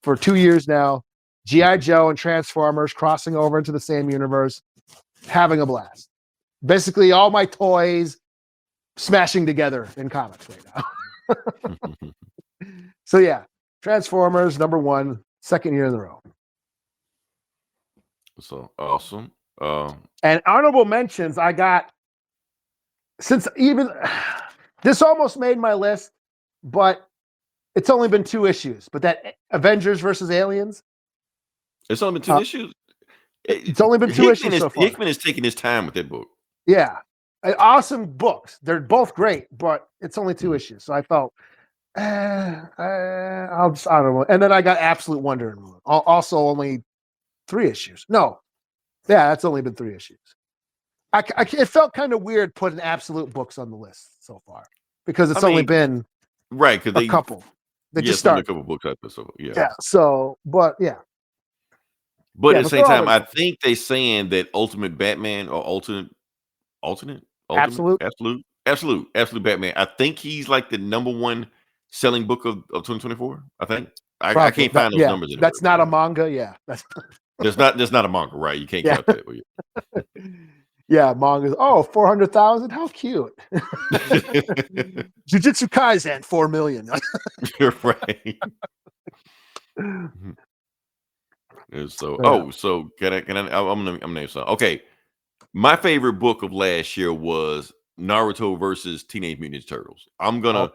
Speaker 7: for 2 years now. G.I. Joe and Transformers crossing over into the same universe, having a blast. Basically, all my toys smashing together in comics right now. So yeah, Transformers #1, second year in a row.
Speaker 6: So awesome.
Speaker 7: And honorable mentions, I got since even this almost made my list, but it's only been 2 issues. But that Avengers versus Aliens,
Speaker 6: It's only been 2 issues.
Speaker 7: it's only been 2 issues so far.
Speaker 6: Hickman is taking his time with that book.
Speaker 7: Yeah, awesome books. They're both great, but it's only 2 issues. So I felt, I'll just honorable. And then I got Absolute Wonder and also only 3 issues. No, yeah, that's only been 3 issues. It felt kind of weird putting Absolute books on the list so far because it's only been
Speaker 6: right because
Speaker 7: a couple. They just
Speaker 6: started
Speaker 7: started
Speaker 6: a couple books out there. So
Speaker 7: yeah. So, but yeah.
Speaker 6: But
Speaker 7: Yeah,
Speaker 6: at the
Speaker 7: but
Speaker 6: same
Speaker 7: they're all
Speaker 6: time,
Speaker 7: the-
Speaker 6: I think they're saying that Ultimate Batman or Absolute Batman. I think he's like the #1 selling book of 2024. I think I can't find those numbers. Anywhere,
Speaker 7: that's not a manga. Yeah,
Speaker 6: that's not a manga, right? You can't count that. But
Speaker 7: yeah, mangas. Oh, 400,000. How cute. Jujutsu Kaisen 4 million.
Speaker 6: You're right. And so, so can I? I'm gonna name some. Okay, my favorite book of last year was Naruto versus Teenage Mutant Ninja Turtles. I'm gonna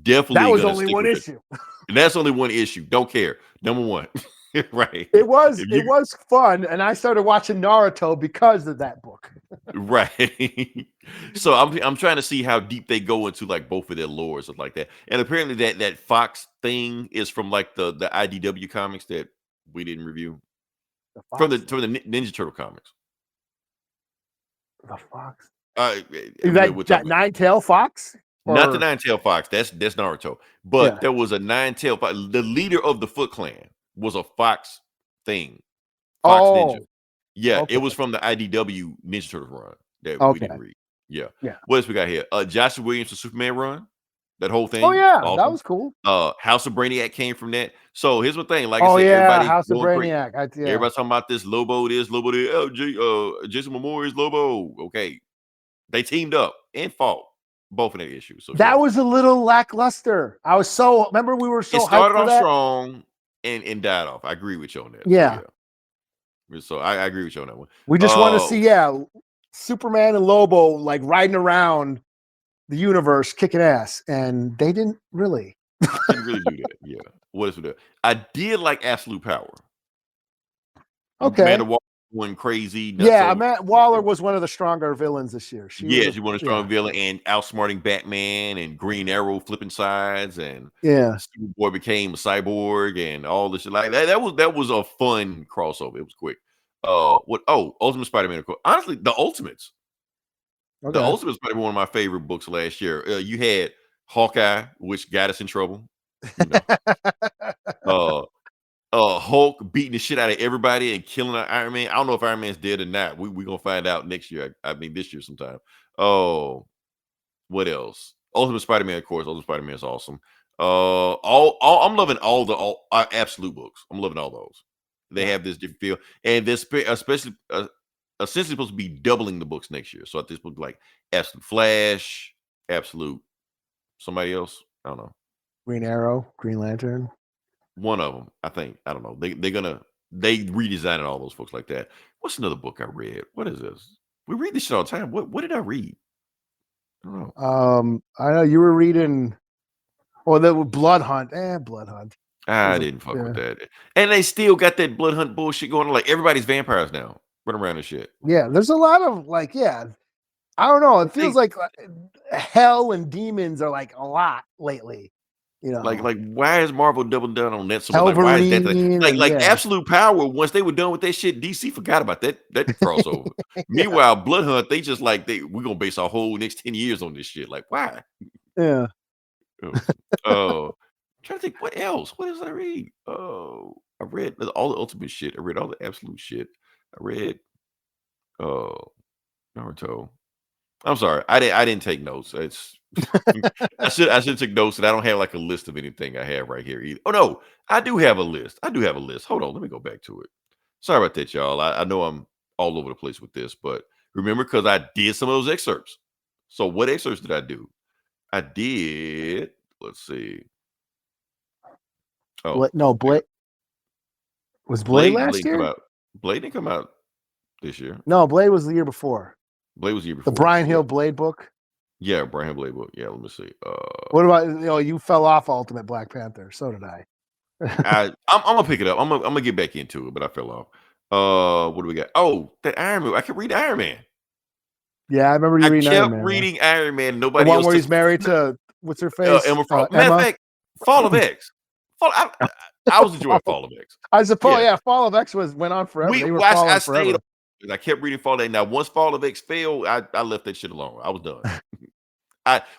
Speaker 6: definitely.
Speaker 7: That was
Speaker 6: gonna
Speaker 7: only
Speaker 6: stick
Speaker 7: one
Speaker 6: with
Speaker 7: issue.
Speaker 6: And that's only one issue. Don't care. #1. Right.
Speaker 7: It was fun, and I started watching Naruto because of that book.
Speaker 6: Right. So I'm trying to see how deep they go into like both of their lore and stuff like that. And apparently that Fox thing is from like the IDW comics that we didn't review. From the Ninja Turtle comics.
Speaker 7: The Fox.
Speaker 6: Is
Speaker 7: that Nine-Tail Fox?
Speaker 6: Not the Nine-Tail Fox. That's Naruto. But there was a Nine-Tail Fox. The leader of the Foot Clan was a Fox thing. Fox Ninja. Yeah, it was from the IDW Ninja Turtles run that we didn't read. Yeah. What else we got here? Joshua Williams' the Superman run. That whole thing.
Speaker 7: Oh yeah,
Speaker 6: awesome.
Speaker 7: that was cool.
Speaker 6: House of Brainiac came from that. So here's the thing. Like
Speaker 7: I
Speaker 6: said, everybody
Speaker 7: House of Brainiac.
Speaker 6: Everybody's talking about this Lobo, Lobo, Jason Momoa's Lobo. Okay. They teamed up and fought both of their issues. So
Speaker 7: that was a little lackluster. Remember we were so
Speaker 6: it started
Speaker 7: hyped for
Speaker 6: off
Speaker 7: that?
Speaker 6: strong and died off. I agree with you on that.
Speaker 7: Yeah.
Speaker 6: So I agree with you on that one.
Speaker 7: We just want to see, Superman and Lobo like riding around the universe kicking ass, and they didn't really.
Speaker 6: Didn't really do that. Yeah. What else we do? I did like Absolute Power.
Speaker 7: Okay.
Speaker 6: Amanda Waller went crazy.
Speaker 7: Amanda Waller was one of the stronger villains this year. She was
Speaker 6: a strong villain and outsmarting Batman and Green Arrow flipping sides and Superboy became a cyborg and all this shit like that. That was a fun crossover. It was quick. Ultimate Spider-Man. Honestly, the Ultimates. Okay. The Ultimates might be one of my favorite books last year. You had Hawkeye, which got us in trouble. Hulk beating the shit out of everybody and killing Iron Man. I don't know if Iron Man's dead or not. We're gonna find out next year. I mean this year sometime. Oh, what else? Ultimate Spider-Man, of course. Ultimate Spider-Man is awesome. I'm loving all the Absolute books. I'm loving all those. They have this different feel, and this especially essentially supposed to be doubling the books next year. So at this book, like Absolute Flash, Absolute somebody else. I don't know.
Speaker 7: Green Arrow, Green Lantern.
Speaker 6: One of them, I think. I don't know. They redesigned all those books like that. What's another book I read? What is this? We read this shit all the time. What did I read? I don't know.
Speaker 7: I know you were reading. The Blood Hunt. Blood Hunt.
Speaker 6: I didn't fuck with that. And they still got that Blood Hunt bullshit going on. Like everybody's vampires now, running around and shit.
Speaker 7: Yeah, there's a lot of I don't know. It feels like hell and demons are like a lot lately. You know,
Speaker 6: like why is Marvel doubling down on that? So why is that like Absolute Power? Once they were done with that shit, DC forgot about that crossover. Meanwhile, Blood Hunt, they just we're gonna base our whole next 10 years on this shit. Like why?
Speaker 7: Yeah.
Speaker 6: Trying to think what else. What did I read? I read all the Ultimate shit. I read all the Absolute shit. I read Naruto. I'm sorry, I didn't take notes. It's I should take notes, and I don't have like a list of anything I have right here either. Oh no, I do have a list. Hold on, let me go back to it. Sorry about that, y'all. I know I'm all over the place with this, but remember, because I did some of those excerpts. So what excerpts did I do? I did. Let's see.
Speaker 7: Oh no, Blade was Blade last year.
Speaker 6: Blade didn't come out this year.
Speaker 7: No, Blade was the year before.
Speaker 6: Blade was the year
Speaker 7: The
Speaker 6: before.
Speaker 7: Brian Hill Blade book.
Speaker 6: Yeah, Brian Hill Blade book. Yeah, let me see.
Speaker 7: What about you fell off Ultimate Black Panther? So did I.
Speaker 6: I'm gonna pick it up. I'm gonna get back into it, but I fell off. What do we got? Oh, that Iron Man. I can read Iron Man.
Speaker 7: Yeah, I remember you reading Iron
Speaker 6: kept
Speaker 7: Man.
Speaker 6: reading Iron Man.
Speaker 7: The
Speaker 6: Nobody
Speaker 7: one
Speaker 6: else.
Speaker 7: where he's married to what's her face?
Speaker 6: Emma Frost.
Speaker 7: Emma?
Speaker 6: Matter of fact, Fall of X. I was enjoying Fall of X.
Speaker 7: I suppose,
Speaker 6: Yeah.
Speaker 7: yeah. Fall of X went on forever. They were following
Speaker 6: I
Speaker 7: forever.
Speaker 6: stayed. I kept reading Fall of X. Now, once Fall of X failed, I left that shit alone. I was done.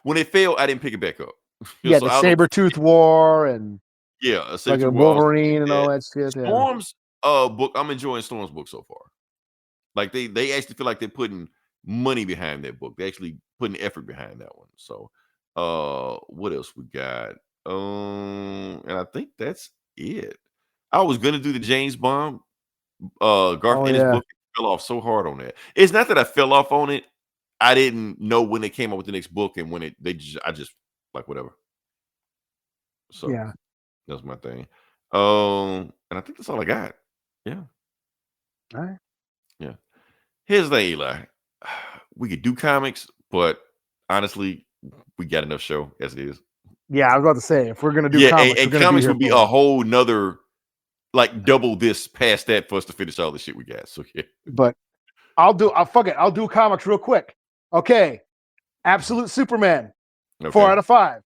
Speaker 6: When it failed, I didn't pick it back up.
Speaker 7: Yeah,
Speaker 6: So
Speaker 7: the Sabretooth War and
Speaker 6: a
Speaker 7: like a Wolverine and all that shit. Yeah.
Speaker 6: Storm's book. I'm enjoying Storm's book so far. Like they actually feel like they're putting money behind that book. They're actually putting effort behind that one. So what else we got? And I think that's it. I was gonna do the James Bond. Garth Ennis book fell off so hard on that. It's not that I fell off on it. I didn't know when they came up with the next book and when I just like whatever. So
Speaker 7: yeah,
Speaker 6: that's my thing. And I think that's all I got. Yeah.
Speaker 7: All right.
Speaker 6: Yeah. Here's the thing, Eli. We could do comics, but honestly, we got enough show as it is.
Speaker 7: Yeah, I was about to say if we're gonna do comics,
Speaker 6: and comics would be a whole nother like double this past that for us to finish all the shit we got. So yeah.
Speaker 7: But I'll do comics real quick. Okay. Absolute Superman.
Speaker 6: Okay.
Speaker 7: 4 out of 5.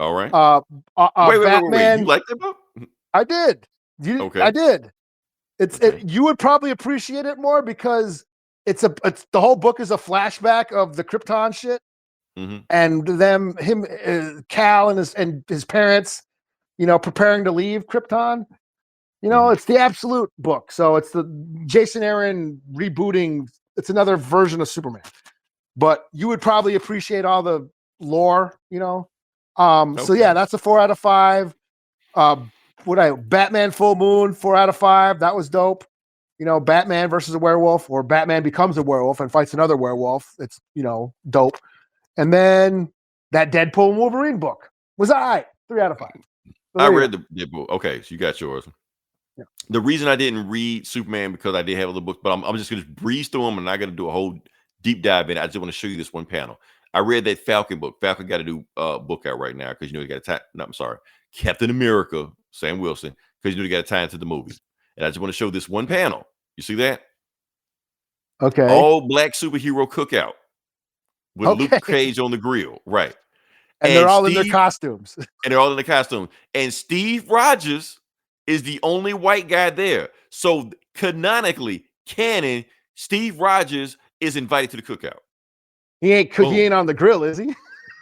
Speaker 6: All right.
Speaker 7: Wait.
Speaker 6: You like that book?
Speaker 7: I did.
Speaker 6: Okay.
Speaker 7: I did. You would probably appreciate it more because it's the whole book is a flashback of the Krypton shit, and Cal and his parents, preparing to leave Krypton. It's the Absolute book, so it's the Jason Aaron rebooting. It's another version of Superman, but you would probably appreciate all the lore, So yeah, that's a 4 out of 5. Batman Full Moon, 4 out of 5. That was dope. Batman versus a werewolf, or Batman becomes a werewolf and fights another werewolf. It's dope. And then that Deadpool and Wolverine book was all right. 3 out of 5. So
Speaker 6: I read the book. Okay, so you got yours.
Speaker 7: Yeah.
Speaker 6: The reason I didn't read Superman because I did have other books, but I'm just going to breeze through them and I'm not going to do a whole deep dive in it. I just want to show you this one panel. I read that Falcon book. Falcon got a new book out right now because he got a tie. No, I'm sorry, Captain America, Sam Wilson, because he got a tie into the movie. And I just want to show this one panel. You see that?
Speaker 7: Okay.
Speaker 6: All black superhero cookout with Luke Cage on the grill, right?
Speaker 7: And they're all in their costumes.
Speaker 6: And they're all in the costume. And Steve Rogers is the only white guy there. So canonically, canon, Steve Rogers is invited to the cookout.
Speaker 7: He ain't on the grill, is he?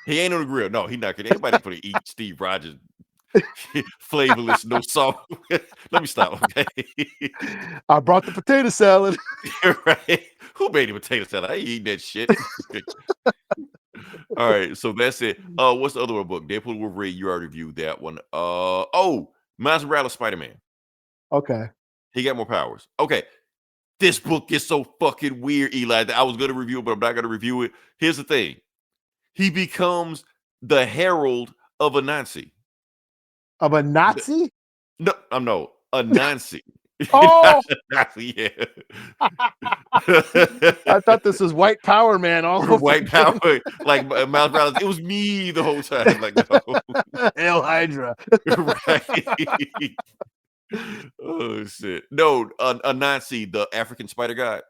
Speaker 6: He ain't on the grill. No, he's not gonna. Anybody gonna eat Steve Rogers flavorless, no salt. Let me stop. Okay.
Speaker 7: I brought the potato salad.
Speaker 6: Right? Who made a potato salad? I ain't eating that shit. All right, so that's it. What's the other one book? Deadpool Wolverine. You already reviewed that one. Miles Morales Spider-Man.
Speaker 7: Okay.
Speaker 6: He got more powers. Okay. This book is so fucking weird, Eli. I was gonna review it, but I'm not gonna review it. Here's the thing. He becomes the herald of a Nazi.
Speaker 7: Of a Nazi?
Speaker 6: No, a Nazi.
Speaker 7: Oh,
Speaker 6: yeah.
Speaker 7: I thought this was white power, man. All over
Speaker 6: white power, like Miles Morales. It was me the whole time. Like, no.
Speaker 7: Hail Hydra.
Speaker 6: Right. Oh shit! No, a Nazi, the African spider god.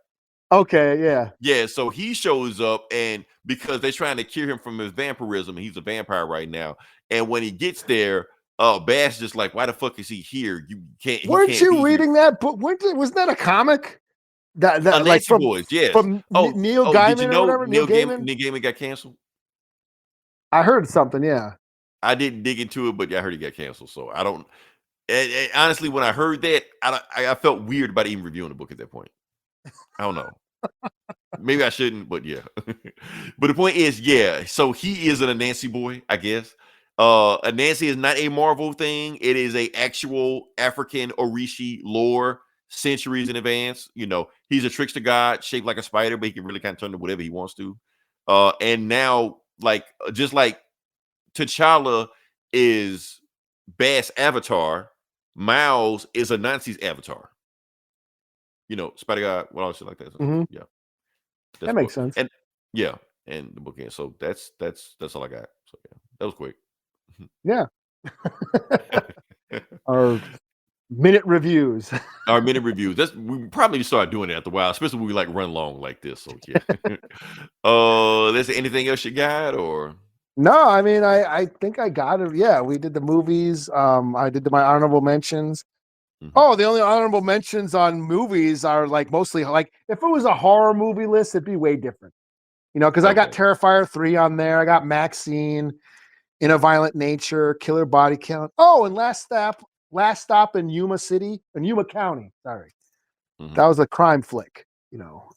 Speaker 7: Okay, yeah,
Speaker 6: yeah. So he shows up, and because they're trying to cure him from his vampirism, he's a vampire right now. And when he gets there, Bash just like, why the fuck is he here? You can't.
Speaker 7: Weren't you reading that book? Wasn't that a comic? That like from
Speaker 6: Boys, yes.
Speaker 7: From Neil Gaiman,
Speaker 6: did you know
Speaker 7: or whatever.
Speaker 6: Neil Gaiman got canceled?
Speaker 7: I heard something. Yeah,
Speaker 6: I didn't dig into it, but I heard he got canceled. So I don't. And honestly, when I heard that, I felt weird about even reviewing the book at that point. I don't know. Maybe I shouldn't, but yeah. But the point is, yeah. So he is an Anansi boy, I guess. Anansi is not a Marvel thing. It is a actual African Orishi lore, centuries in advance. He's a trickster god shaped like a spider, but he can really kind of turn to whatever he wants to. And now, just like T'Challa is Bass Avatar, Miles is Anansi's avatar. You know, Spider God, all shit like that. So,
Speaker 7: Mhm.
Speaker 6: yeah,
Speaker 7: That makes sense.
Speaker 6: And yeah, and the bookend. So that's all I got. So yeah, that was quick.
Speaker 7: Yeah. Our minute reviews.
Speaker 6: Our minute reviews. We probably just start doing it after a while, especially when we like run long like this. So yeah. There's anything else you got or?
Speaker 7: No, I mean, I think I got it. Yeah, we did the movies. I did my honorable mentions.
Speaker 6: Mhm.
Speaker 7: Oh, the only honorable mentions on movies are like mostly like if it was a horror movie list, it'd be way different. You know, because I got
Speaker 6: Okay.
Speaker 7: Terrifier 3 on there. I got Maxine, In a Violent Nature, Killer Body Count. Oh, and Last Stop in Yuma County. Sorry.
Speaker 6: Mhm.
Speaker 7: That was a crime flick, you know.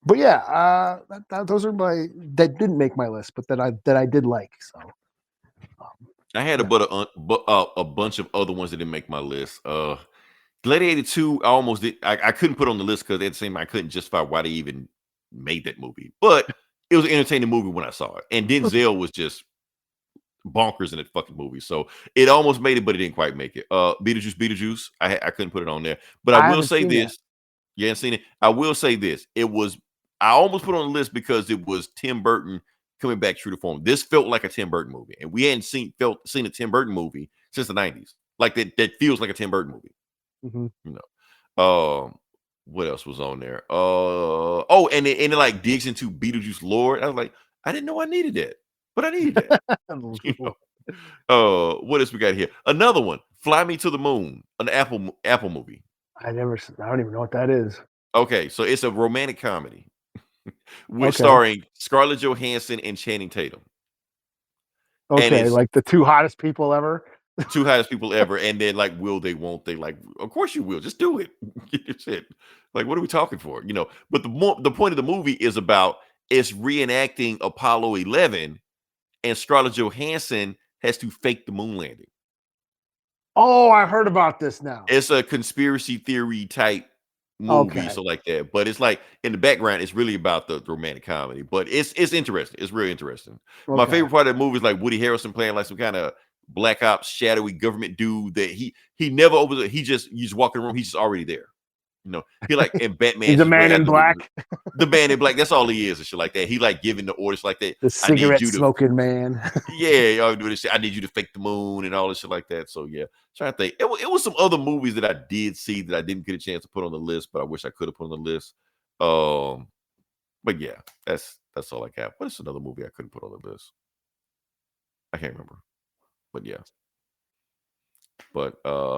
Speaker 7: But yeah, those are that didn't make my list, but that I did like. So
Speaker 6: I had a bunch of other ones that didn't make my list. Gladiator 2, I almost did. I couldn't put on the list because at the same time I couldn't justify why they even made that movie. But it was an entertaining movie when I saw it, and Denzel was just bonkers in that fucking movie. So it almost made it, but it didn't quite make it. Beetlejuice. I couldn't put it on there, but I will
Speaker 7: haven't
Speaker 6: say
Speaker 7: seen
Speaker 6: this. You haven't seen it. I will say this. I almost put it on the list because it was Tim Burton coming back true to form. This felt like a Tim Burton movie, and we hadn't seen a Tim Burton movie since the 90s. Like that feels like a Tim Burton movie.
Speaker 7: Mhm.
Speaker 6: You know. What else was on there? And it like digs into Beetlejuice lore. I was like, I didn't know I needed that, but I needed that. You know. What else we got here? Another one, Fly Me to the Moon, an Apple movie.
Speaker 7: I don't even know what that is.
Speaker 6: Okay, so it's a romantic comedy with
Speaker 7: Okay.
Speaker 6: starring Scarlett Johansson and Channing Tatum,
Speaker 7: Okay,
Speaker 6: it's-
Speaker 7: like the two hottest people ever.
Speaker 6: two highest people ever. And then like, will they? Won't they? Like, of course you will. Just do it. It's it. Like, what are we talking for? You know. But the point of the movie is about it's reenacting Apollo 11, and Scarlett Johansson has to fake the moon landing.
Speaker 7: Oh, I heard about this now.
Speaker 6: It's a conspiracy theory type movie,
Speaker 7: Okay.
Speaker 6: so like that. But it's like in the background, it's really about the romantic comedy. But it's interesting. It's really interesting. My
Speaker 7: Okay.
Speaker 6: favorite part of the movie is like Woody Harrelson playing like some kind of black ops shadowy government dude that he never opens it. You just walk in the room, he's just already there. You know, he like in Batman.
Speaker 7: He's a
Speaker 6: just
Speaker 7: man
Speaker 6: right
Speaker 7: in
Speaker 6: after
Speaker 7: black.
Speaker 6: The man in black. That's all he is and shit like that. He like giving the orders like that.
Speaker 7: The
Speaker 6: I need
Speaker 7: cigarette
Speaker 6: you to
Speaker 7: smoking man.
Speaker 6: yeah, y'all do this shit. I need you to fake the moon and all this shit like that. So yeah, trying to think. It was some other movies that I did see that I didn't get a chance to put on the list, but I wish I could have put on the list. But yeah, that's all I got. What is another movie I couldn't put on the list? I can't remember. But yeah. But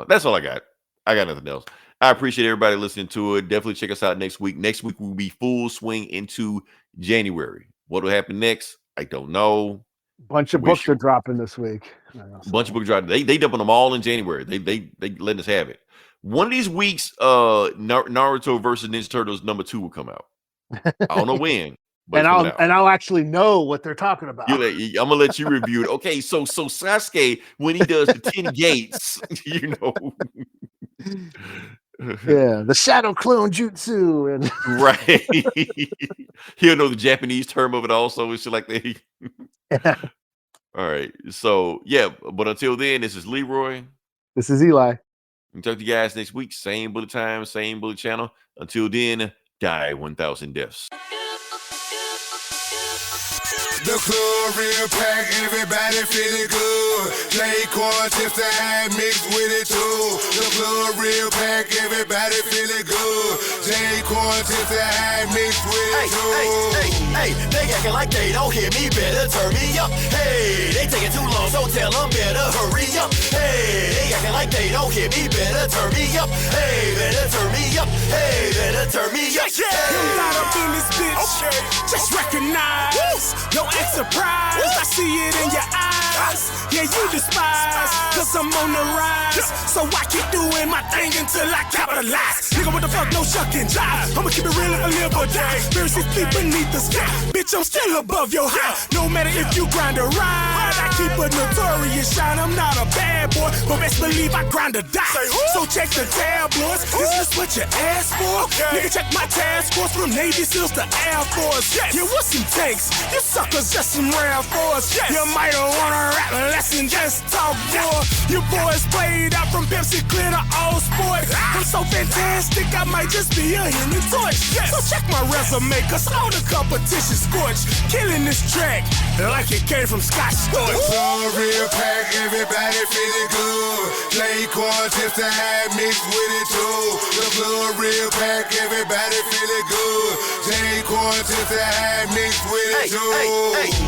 Speaker 6: that's all I got. I got nothing else. I appreciate everybody listening to it. Definitely check us out next week. Next week we'll be full swing into January. What will happen next? I don't know.
Speaker 7: Bunch of
Speaker 6: Wish
Speaker 7: books
Speaker 6: you-
Speaker 7: are dropping this week.
Speaker 6: Bunch of books dropping. They dumping them all in January. They letting us have it. One of these weeks, Naruto versus Ninja Turtles #2 will come out. I don't know when, but
Speaker 7: and I'll actually know what they're talking about.
Speaker 6: I'm gonna let you review it. Okay, so Sasuke when he does the 10 gates, you know.
Speaker 7: Yeah, the shadow clone jutsu and
Speaker 6: Right. He'll know the Japanese term of it also and shit like that. All right. So yeah, but until then, this is Leroy.
Speaker 7: This is Eli.
Speaker 6: We'll talk to you guys next week. Same bullet time, same bullet channel. Until then, die 1,000 deaths.
Speaker 8: The club real pack, everybody feeling good. Play corn chips to add mixed with it too. The club real pack, everybody feeling good. J corn chips to add mixed with it too.
Speaker 9: Hey, they acting like they don't hear me, better turn me up. Hey, they taking too long, so tell them better hurry up. Hey, they acting like they don't hear me, better turn me up. Hey, better turn me up. Hey, better turn me up.
Speaker 10: You got up in this bitch.
Speaker 9: Okay.
Speaker 10: Just recognize. Don't act surprised. I see it in your eyes. Yeah, you despise. Cause I'm on the rise. So I keep doing my thing until I capitalize. Nigga, what the fuck, no shucking jive. I'ma keep it real and live or die. Spirits sleep beneath the sky. Bitch, I'm still above your high. No matter if you grind or ride. I keep a notorious shine. I'm not a bad boy, but best believe I grind or die. So check the tabloids. Is this what you asked for? Nigga, check my task force from Navy SEALs to Air Force. Yeah, what's some takes? You suckers just some rare force. You might wanna rap less and just talk more. You boys played out from Pepsi Clear to All Sports. sport. I'm so fantastic, I might just be a human torch. So check my resume, cause all the competition scorched. Killing this track like it came from Scott Storch.
Speaker 8: Club real pack, everybody feeling good. Play corn chips to have mixed with it too. The club real pack, everybody feeling good. Play corn chips to have mixed with it too.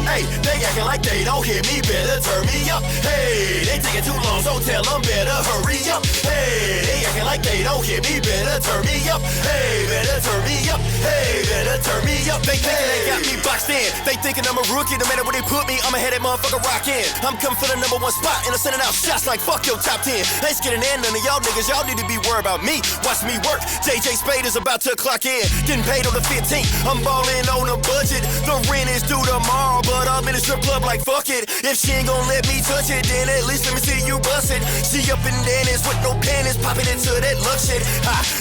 Speaker 9: Hey, they acting like they don't hear me, better turn me up. Hey, they taking too long, so tell them better hurry up. Hey, they acting like they don't hear me, better turn me up. Hey, better turn me up. Hey, better turn me up. They thinking they got me boxed in. They thinking I'm a rookie, no matter where they put me, I'ma head that motherfucker rockin'. I'm coming for the #1 spot, and I'm sending out shots like fuck your top 10. Ain't scared in none of y'all niggas, y'all need to be worried about me. Watch me work. JJ Spade is about to clock in. Getting paid on the 15th. I'm ballin' on a budget. The rent is due tomorrow, but I'm in a strip club like fuck it. If she ain't gon' let me touch it, then at least let me see you bust it. She up in Dennis with no panties, popping into that luck shit.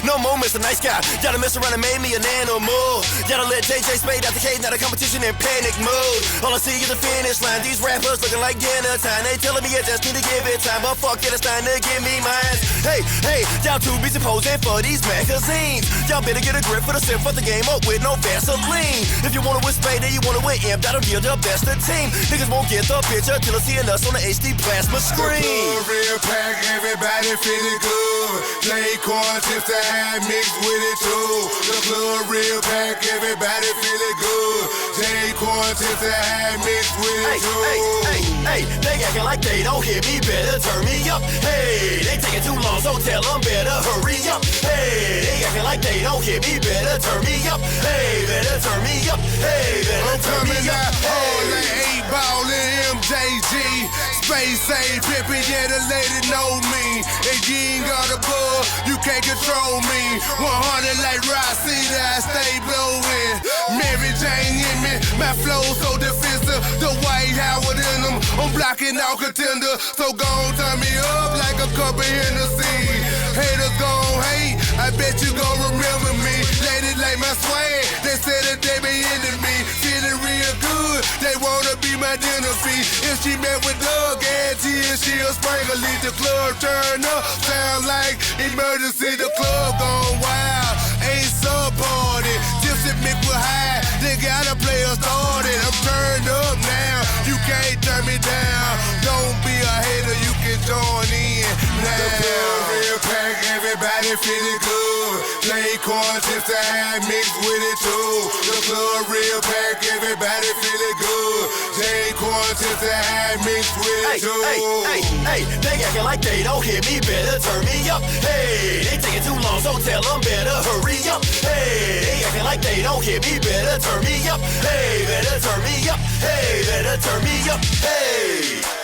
Speaker 9: No more Mr. Nice Guy. Gotta mess around and made me an animal. Gotta let JJ Spade out the cage, now the competition in panic mode. All I see is the finish line. These rappers looking like dinner time. They telling me I just need to give it time, but fuck it, it's time to give me mine. Hey, y'all too busy posing for these magazines. Y'all better get a grip for the sip for the game up with no Vaseline. If you wanna win Spade, then you wanna win Imp, that'll give the best of team. Niggas won't get the picture till they see us on the HD plasma screen.
Speaker 8: The real pack, everybody feeling good. Play corn chips to have mixed with it too. The club real pack, everybody feeling good. Play corn chips to have mixed with it too.
Speaker 9: Hey, they acting like they don't hear me, better turn me up. Hey, they taking too long, so tell them better hurry up. Hey, they acting like they don't hear me, better turn me up. Hey, better turn me up. Hey, better turn me up.
Speaker 8: All that 8-ball and MJG. Space say Pippin, yeah, the lady know me. If you ain't got a bug, you can't control me. 100 like Rosita, I stay blowing. Mary Jane in me, my flow so defensive. The White Howard in them, I'm blocking out contender. So gon' turn me up like a cup of Hennessy. Haters gon' hate, I bet you gon' remember me. Ladies like my swag, they said that they be into me. Feeling real good, they wanna be my dinner fee. If she met with Doug, guarantee she'll sprinkle. Leave the club turn up, sound like emergency. The club gone wild, ain't party. Tipsy Mick with high, they gotta play us started. I'm turned up now, you can't turn me down. Don't be a hater, you can join in now. The club real pack, everybody feeling good. Play corn chips to have mixed with it too. The club real pack, everybody feeling good. Play corn chips to have mixed with it too.
Speaker 9: Hey, they acting like they don't hear me, better turn me up. Hey, they taking too long, so tell them better hurry up. Hey, they acting like they don't hear me, better turn me up. Hey, better turn me up. Hey, better turn me up. Hey.